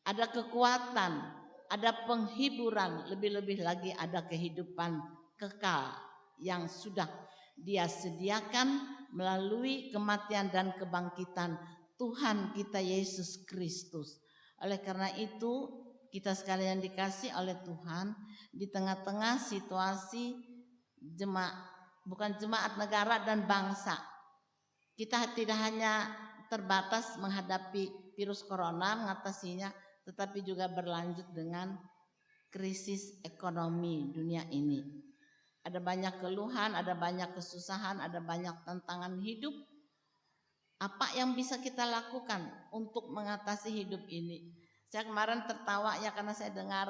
ada kekuatan, ada penghiburan, lebih-lebih lagi ada kehidupan kekal yang sudah Dia sediakan melalui kematian dan kebangkitan Tuhan kita Yesus Kristus. Oleh karena itu kita sekalian dikasih oleh Tuhan di tengah-tengah situasi bukan jemaat negara dan bangsa. Kita tidak hanya terbatas menghadapi virus corona, mengatasinya, tetapi juga berlanjut dengan krisis ekonomi dunia ini. Ada banyak keluhan, ada banyak kesusahan, ada banyak tantangan hidup. Apa yang bisa kita lakukan untuk mengatasi hidup ini? Saya kemarin tertawa ya karena saya dengar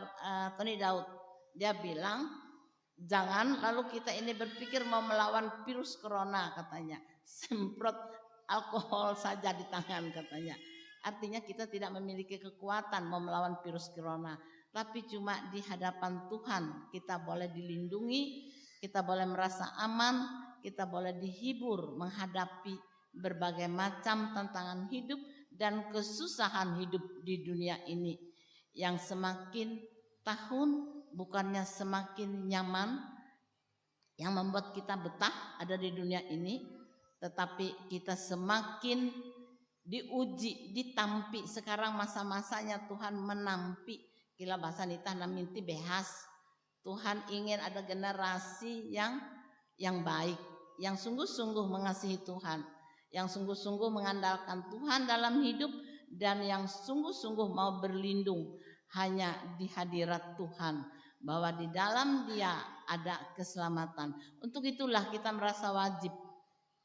Tony Daud. Dia bilang, jangan lalu kita ini berpikir mau melawan virus corona katanya. Semprot alkohol saja di tangan katanya. Artinya kita tidak memiliki kekuatan mau melawan virus corona, tapi cuma di hadapan Tuhan kita boleh dilindungi, kita boleh merasa aman, kita boleh dihibur menghadapi berbagai macam tantangan hidup dan kesusahan hidup di dunia ini yang semakin tahun bukannya semakin nyaman, yang membuat kita betah ada di dunia ini, tetapi kita semakin diuji, ditampi. Sekarang masa-masanya Tuhan menampi. Kila bahasa nitah naminti behas. Tuhan ingin ada generasi yang baik, yang sungguh-sungguh mengasihi Tuhan, yang sungguh-sungguh mengandalkan Tuhan dalam hidup dan yang sungguh-sungguh mau berlindung hanya di hadirat Tuhan, bahwa di dalam Dia ada keselamatan. Untuk itulah kita merasa wajib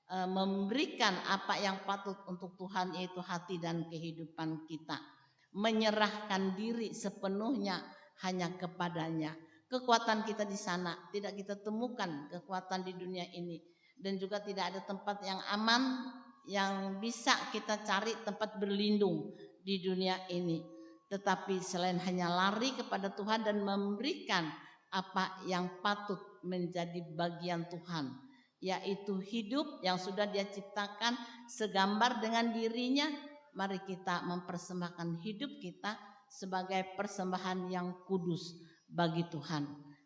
memberikan apa yang patut untuk Tuhan, yaitu hati dan kehidupan kita, menyerahkan diri sepenuhnya hanya kepadanya. Kekuatan kita di sana tidak kita temukan, kekuatan di dunia ini, dan juga tidak ada tempat yang aman yang bisa kita cari tempat berlindung di dunia ini. Tetapi selain hanya lari kepada Tuhan dan memberikan apa yang patut menjadi bagian Tuhan, yaitu hidup yang sudah Dia ciptakan segambar dengan dirinya, mari kita mempersembahkan hidup kita sebagai persembahan yang kudus bagi Tuhan.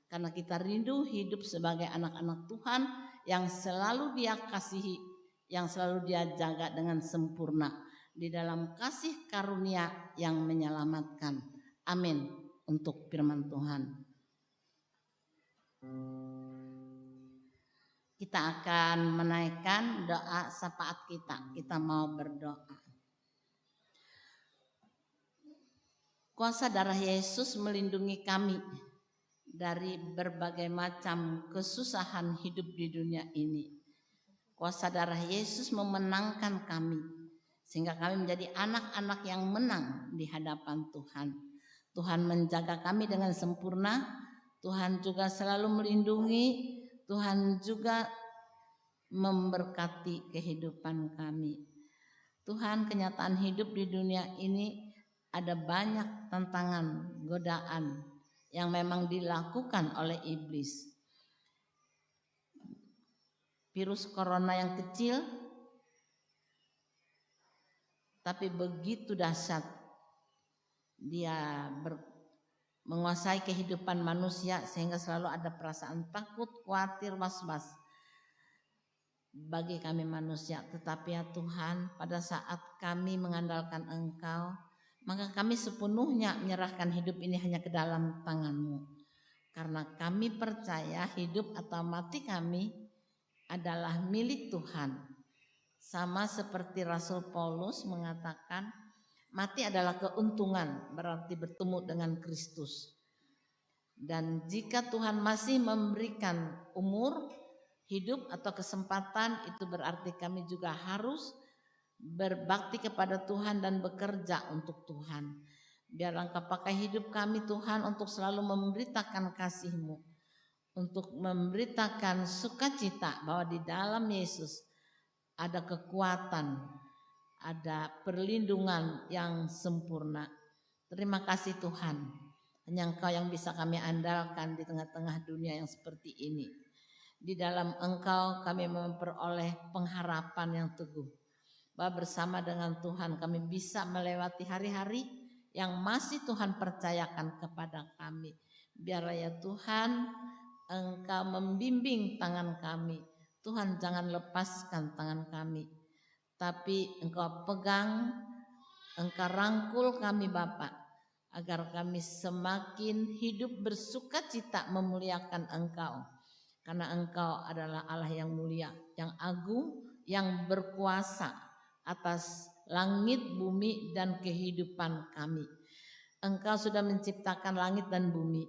Karena kita rindu hidup sebagai anak-anak Tuhan yang selalu Dia kasihi, yang selalu Dia jaga dengan sempurna di dalam kasih karunia yang menyelamatkan. Amin. Untuk firman Tuhan, kita akan menaikkan doa syafaat kita. Kita mau berdoa. Kuasa darah Yesus melindungi kami dari berbagai macam kesusahan hidup di dunia ini. Kuasa darah Yesus memenangkan kami, sehingga kami menjadi anak-anak yang menang di hadapan Tuhan. Tuhan menjaga kami dengan sempurna. Tuhan juga selalu melindungi. Tuhan juga memberkati kehidupan kami. Tuhan, kenyataan hidup di dunia ini ada banyak tantangan, godaan yang memang dilakukan oleh iblis. Virus corona yang kecil tapi begitu dahsyat, dia menguasai kehidupan manusia sehingga selalu ada perasaan takut, khawatir, was-was bagi kami manusia. Tetapi ya Tuhan, pada saat kami mengandalkan Engkau, maka kami sepenuhnya menyerahkan hidup ini hanya ke dalam tangan-Mu. Karena kami percaya hidup atau mati kami adalah milik Tuhan. Sama seperti Rasul Paulus mengatakan, mati adalah keuntungan, berarti bertemu dengan Kristus. Dan jika Tuhan masih memberikan umur, hidup atau kesempatan, itu berarti kami juga harus berbakti kepada Tuhan dan bekerja untuk Tuhan. Biarlah Engkau pakai hidup kami Tuhan untuk selalu memberitakan kasih-Mu, untuk memberitakan sukacita bahwa di dalam Yesus ada kekuatan, ada perlindungan yang sempurna. Terima kasih Tuhan, hanya Engkau yang bisa kami andalkan di tengah-tengah dunia yang seperti ini. Di dalam Engkau kami memperoleh pengharapan yang teguh, bahwa bersama dengan Tuhan kami bisa melewati hari-hari yang masih Tuhan percayakan kepada kami. Biarlah ya Tuhan, Engkau membimbing tangan kami. Tuhan, jangan lepaskan tangan kami, tapi Engkau pegang, Engkau rangkul kami Bapa, agar kami semakin hidup bersukacita memuliakan Engkau. Karena Engkau adalah Allah yang mulia, yang agung, yang berkuasa atas langit, bumi, dan kehidupan kami. Engkau sudah menciptakan langit dan bumi.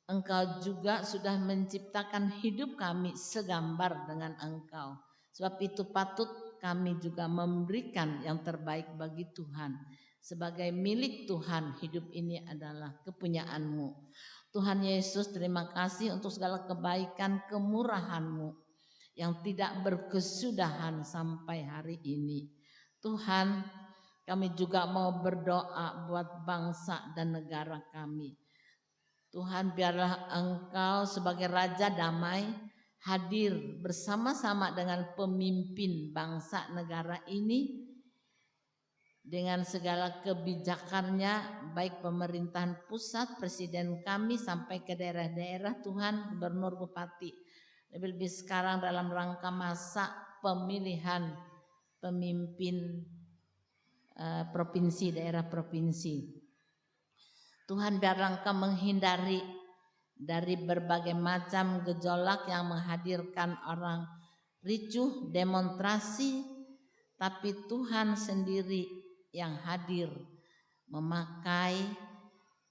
Engkau juga sudah menciptakan hidup kami segambar dengan Engkau. Sebab itu patut kami juga memberikan yang terbaik bagi Tuhan. Sebagai milik Tuhan, hidup ini adalah kepunyaan-Mu. Tuhan Yesus, terima kasih untuk segala kebaikan kemurahan-Mu yang tidak berkesudahan sampai hari ini. Tuhan, kami juga mau berdoa buat bangsa dan negara kami. Tuhan, biarlah Engkau sebagai Raja Damai hadir bersama-sama dengan pemimpin bangsa negara ini, dengan segala kebijakannya, baik pemerintahan pusat, presiden kami sampai ke daerah-daerah, Tuhan, gubernur, bupati. Lebih-lebih sekarang dalam rangka masa pemilihan pemimpin provinsi, daerah provinsi. Tuhan, biarlah Engkau menghindari dari berbagai macam gejolak yang menghadirkan orang ricuh, demonstrasi, tapi Tuhan sendiri yang hadir, memakai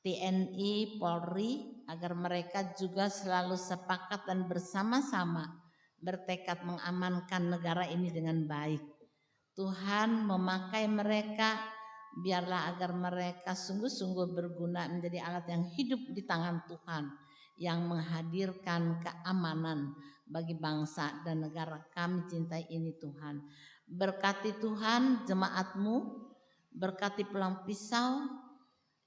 TNI, Polri, agar mereka juga selalu sepakat dan bersama-sama bertekad mengamankan negara ini dengan baik. Tuhan memakai mereka, biarlah agar mereka sungguh-sungguh berguna menjadi alat yang hidup di tangan Tuhan, yang menghadirkan keamanan bagi bangsa dan negara kami cintai ini Tuhan. Berkati Tuhan jemaat-Mu, berkati Pulang Pisau,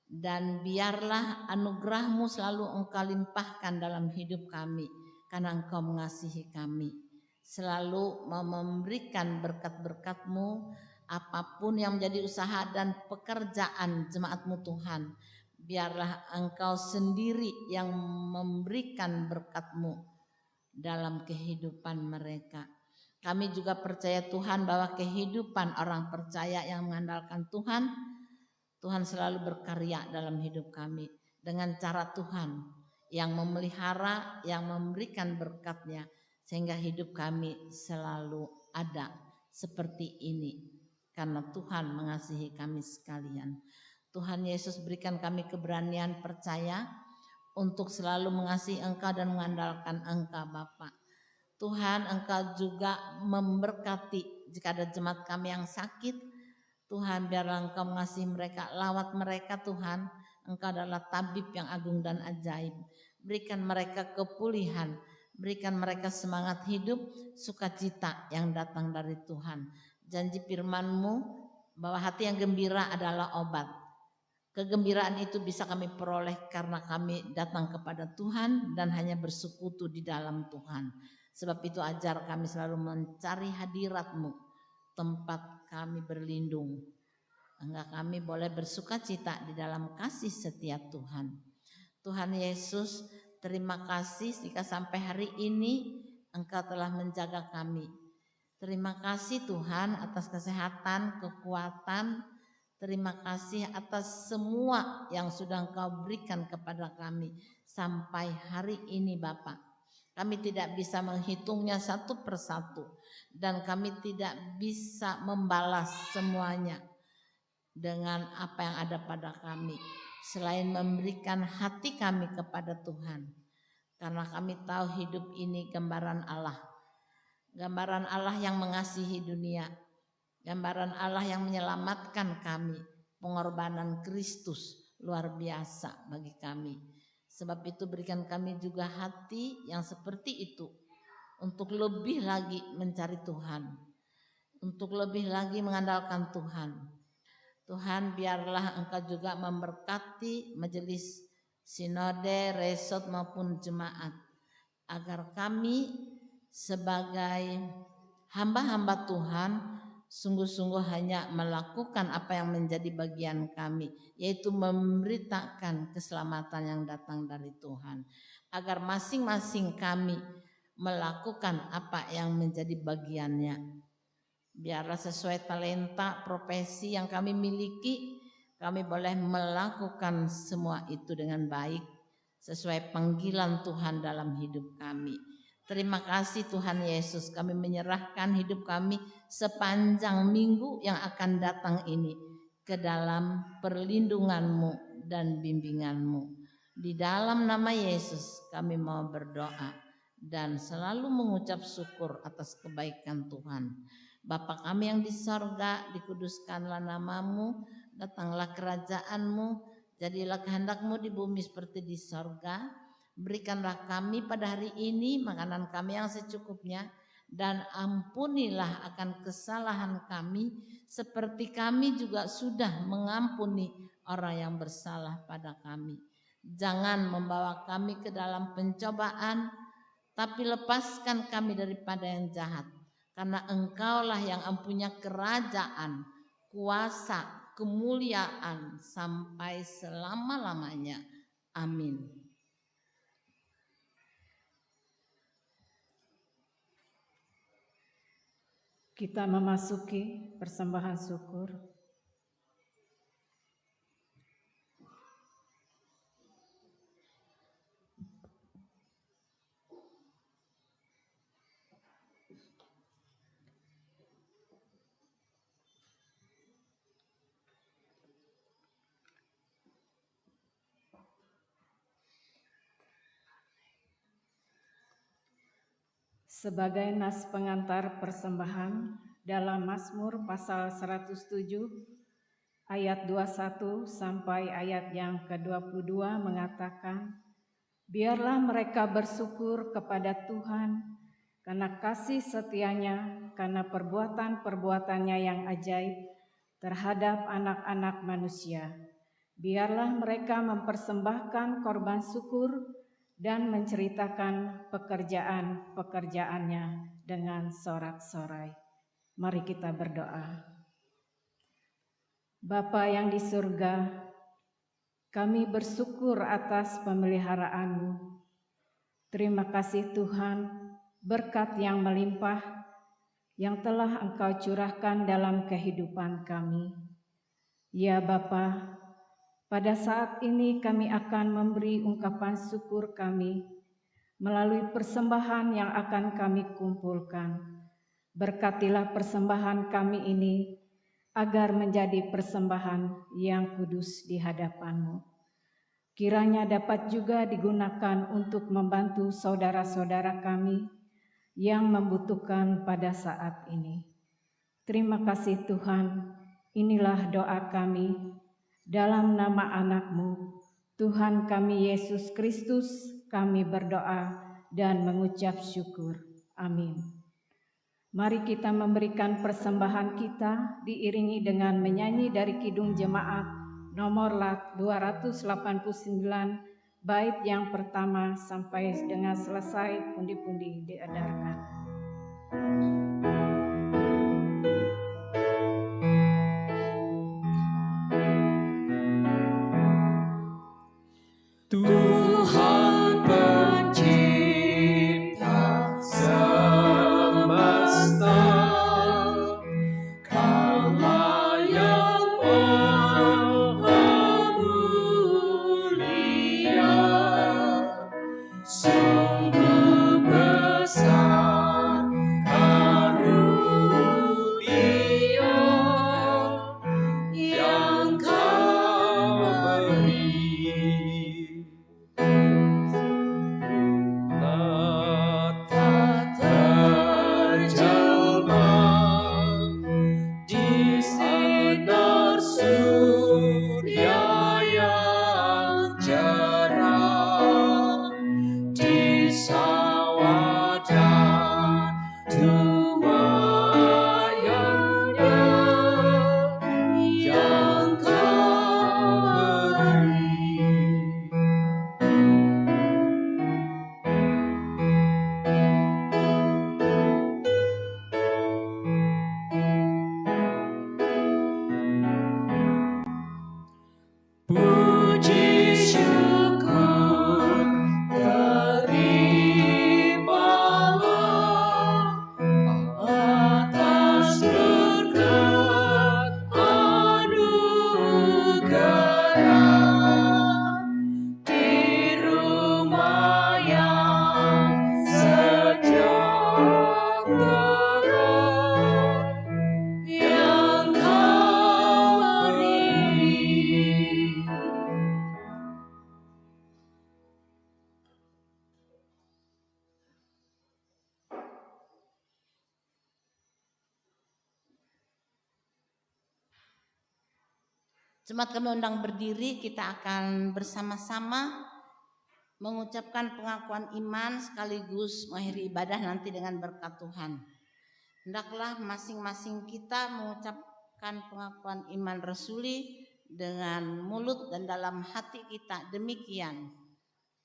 dan biarlah anugerah-Mu selalu Engkau limpahkan dalam hidup kami, karena Engkau mengasihi kami. Selalu memberikan berkat-berkat-Mu, apapun yang menjadi usaha dan pekerjaan jemaat-Mu Tuhan. Biarlah Engkau sendiri yang memberikan berkat-Mu dalam kehidupan mereka. Kami juga percaya Tuhan bahwa kehidupan orang percaya yang mengandalkan Tuhan, Tuhan selalu berkarya dalam hidup kami dengan cara Tuhan yang memelihara, yang memberikan berkat-Nya, sehingga hidup kami selalu ada seperti ini karena Tuhan mengasihi kami sekalian. Tuhan Yesus berikan kami keberanian percaya untuk selalu mengasihi Engkau dan mengandalkan Engkau Bapa. Tuhan, Engkau juga memberkati jika ada jemaat kami yang sakit. Tuhan, biarlah Engkau mengasihi mereka, lawat mereka Tuhan. Engkau adalah tabib yang agung dan ajaib. Berikan mereka kepulihan, berikan mereka semangat hidup, sukacita yang datang dari Tuhan. Janji firman-Mu bahwa hati yang gembira adalah obat. Kegembiraan itu bisa kami peroleh karena kami datang kepada Tuhan dan hanya bersekutu di dalam Tuhan. Sebab itu ajar kami selalu mencari hadirat-Mu, tempat kami berlindung. Enggak, kami boleh bersukacita di dalam kasih setia Tuhan. Tuhan Yesus, terima kasih jika sampai hari ini Engkau telah menjaga kami. Terima kasih Tuhan atas kesehatan, kekuatan. Terima kasih atas semua yang sudah Engkau berikan kepada kami sampai hari ini Bapa. Kami tidak bisa menghitungnya satu persatu dan kami tidak bisa membalas semuanya dengan apa yang ada pada kami selain memberikan hati kami kepada Tuhan. Karena kami tahu hidup ini gambaran Allah. Gambaran Allah yang mengasihi dunia. Gambaran Allah yang menyelamatkan kami. Pengorbanan Kristus luar biasa bagi kami. Sebab itu berikan kami juga hati yang seperti itu untuk lebih lagi mencari Tuhan, untuk lebih lagi mengandalkan Tuhan. Tuhan, biarlah Engkau juga memberkati majelis sinode, resort maupun jemaat, agar kami sebagai hamba-hamba Tuhan sungguh-sungguh hanya melakukan apa yang menjadi bagian kami, yaitu memberitakan keselamatan yang datang dari Tuhan, agar masing-masing kami melakukan apa yang menjadi bagiannya. Biarlah sesuai talenta, profesi yang kami miliki, kami boleh melakukan semua itu dengan baik sesuai panggilan Tuhan dalam hidup kami. Terima kasih Tuhan Yesus, kami menyerahkan hidup kami sepanjang minggu yang akan datang ini ke dalam perlindungan-Mu dan bimbingan-Mu. Di dalam nama Yesus kami mau berdoa dan selalu mengucap syukur atas kebaikan Tuhan. Bapa kami yang di sorga, dikuduskanlah nama-Mu, datanglah kerajaan-Mu, jadilah kehendak-Mu di bumi seperti di sorga. Berikanlah kami pada hari ini makanan kami yang secukupnya, dan ampunilah akan kesalahan kami seperti kami juga sudah mengampuni orang yang bersalah pada kami. Jangan membawa kami ke dalam pencobaan, tapi lepaskan kami daripada yang jahat. Karena Engkaulah yang mempunyai kerajaan, kuasa, kemuliaan sampai selama-lamanya. Amin. Kita memasuki persembahan syukur. sebagai nas pengantar persembahan dalam Mazmur pasal 107 ayat 21 sampai ayat yang ke-22 mengatakan, biarlah mereka bersyukur kepada Tuhan karena kasih setianya, karena perbuatan-perbuatannya yang ajaib terhadap anak-anak manusia. Biarlah mereka mempersembahkan korban syukur dan menceritakan pekerjaan-pekerjaannya dengan sorak-sorai. Mari kita berdoa. Bapa yang di surga, kami bersyukur atas pemeliharaanmu. Terima kasih Tuhan, berkat yang melimpah yang telah Engkau curahkan dalam kehidupan kami. Ya Bapa, pada saat ini kami akan memberi ungkapan syukur kami melalui persembahan yang akan kami kumpulkan. Berkatilah persembahan kami ini agar menjadi persembahan yang kudus di hadapan-Mu. Kiranya dapat juga digunakan untuk membantu saudara-saudara kami yang membutuhkan pada saat ini. Terima kasih Tuhan, inilah doa kami dalam nama anak-Mu, Tuhan kami Yesus Kristus, kami berdoa dan mengucap syukur. Amin. Mari kita memberikan persembahan kita diiringi dengan menyanyi dari Kidung Jemaat nomor 289 bait yang pertama sampai dengan selesai pundi-pundi diedarkan. Tuhan pencipta semesta, Kaulah yang maha mulia, sungguh besar karunia yang Kau beri. Tak terjemah di sinar surya yang cerah, di sawah dan tuaiannya yang Kau beri. Puji syukur terimalah atas berkat anugerah di rumah yang sejahtera yang Kau beri. Jemaat kami undang berdiri, kita akan bersama-sama mengucapkan pengakuan iman sekaligus mengakhiri ibadah nanti dengan berkat Tuhan. Hendaklah masing-masing kita mengucapkan pengakuan iman rasuli dengan mulut dan dalam hati kita demikian.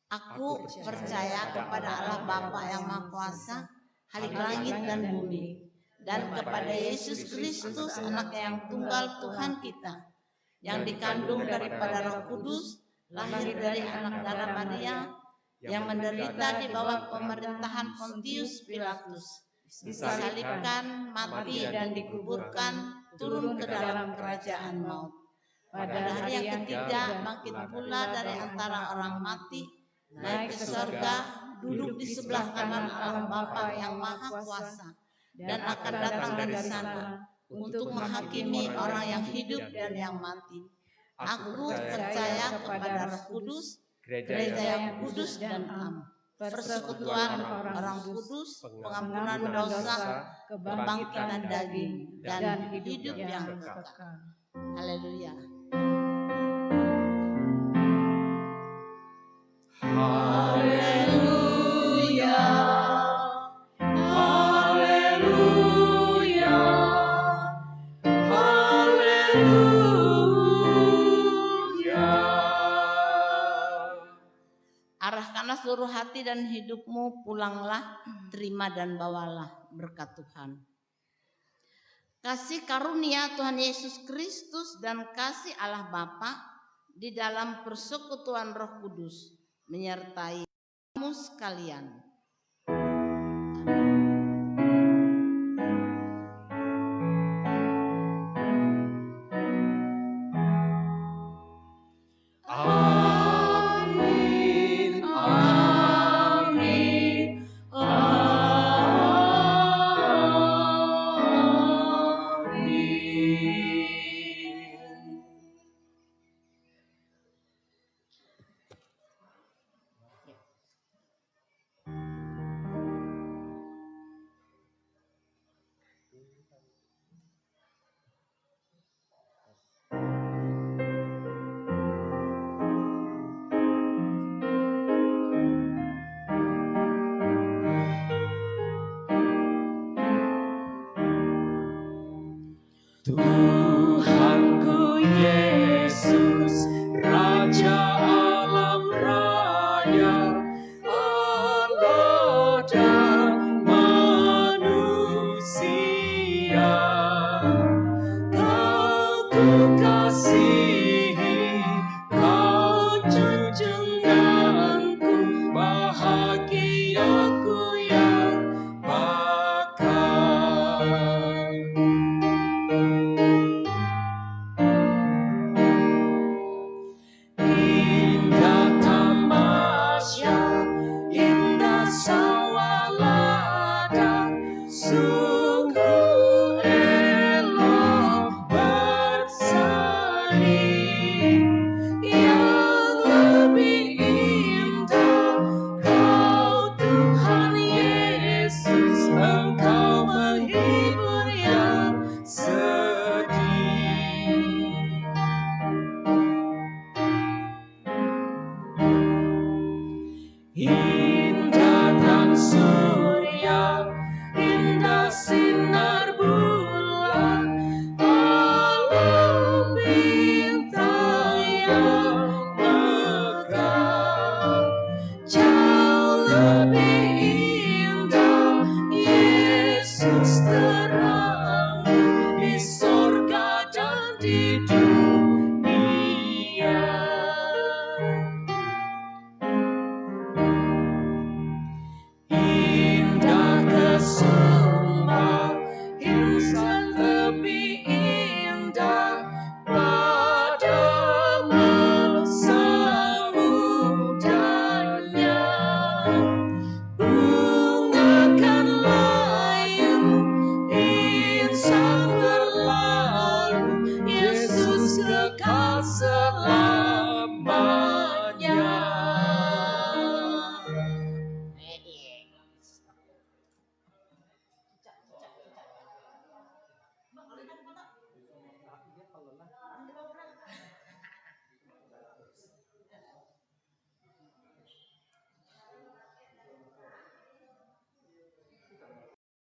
Aku percaya kepada Allah Bapa yang Maha Kuasa, Khalik langit dan bumi, dan kepada Yesus Kristus, Anaknya yang tunggal Tuhan kita, yang dikandung daripada Roh Kudus, lahir dari anak darah Maria, yang menderita di bawah pemerintahan Pontius Pilatus, disalibkan, mati dan dikuburkan, turun ke dalam kerajaan maut. Pada hari yang ketiga bangkit pula dari antara orang mati, naik ke surga, duduk di sebelah kanan Allah Bapa yang Maha Kuasa, dan akan datang dari sana untuk menghakimi orang yang hidup dan yang mati. Aku percaya kepada Roh Kudus, gereja yang kudus dan am, persekutuan orang kudus, pengampunan dosa, kebangkitan daging, dan hidup yang kekal. Haleluya. Haleluya, haleluya, haleluya. Arahkanlah seluruh hati dan hidupmu, pulanglah, terima dan bawalah berkat Tuhan. Kasih karunia Tuhan Yesus Kristus dan kasih Allah Bapa di dalam persekutuan Roh Kudus menyertai kamu sekalian. Amin, amin, amin. Tuhanku Yesus, Raja alam raya, Allah dan manusia. Kau ku kasihi, Kau junjung dan ku bahagiaku yang bakal. Indah tamasya, indah sawalada, sungguh elok bersani. Yang lebih indah, Kau Tuhan Yesus, Engkau menghibur yang sedih. Indah dan surya, indah sinar bulan, alam bintang yang megah. Jauh lebih indah Yesus terang di sorga dan di dunia. Indah kesuma, insan lebih indah pada masa mudanya. Bunga kan layu, insan berlalu, Yesus kekal selalu.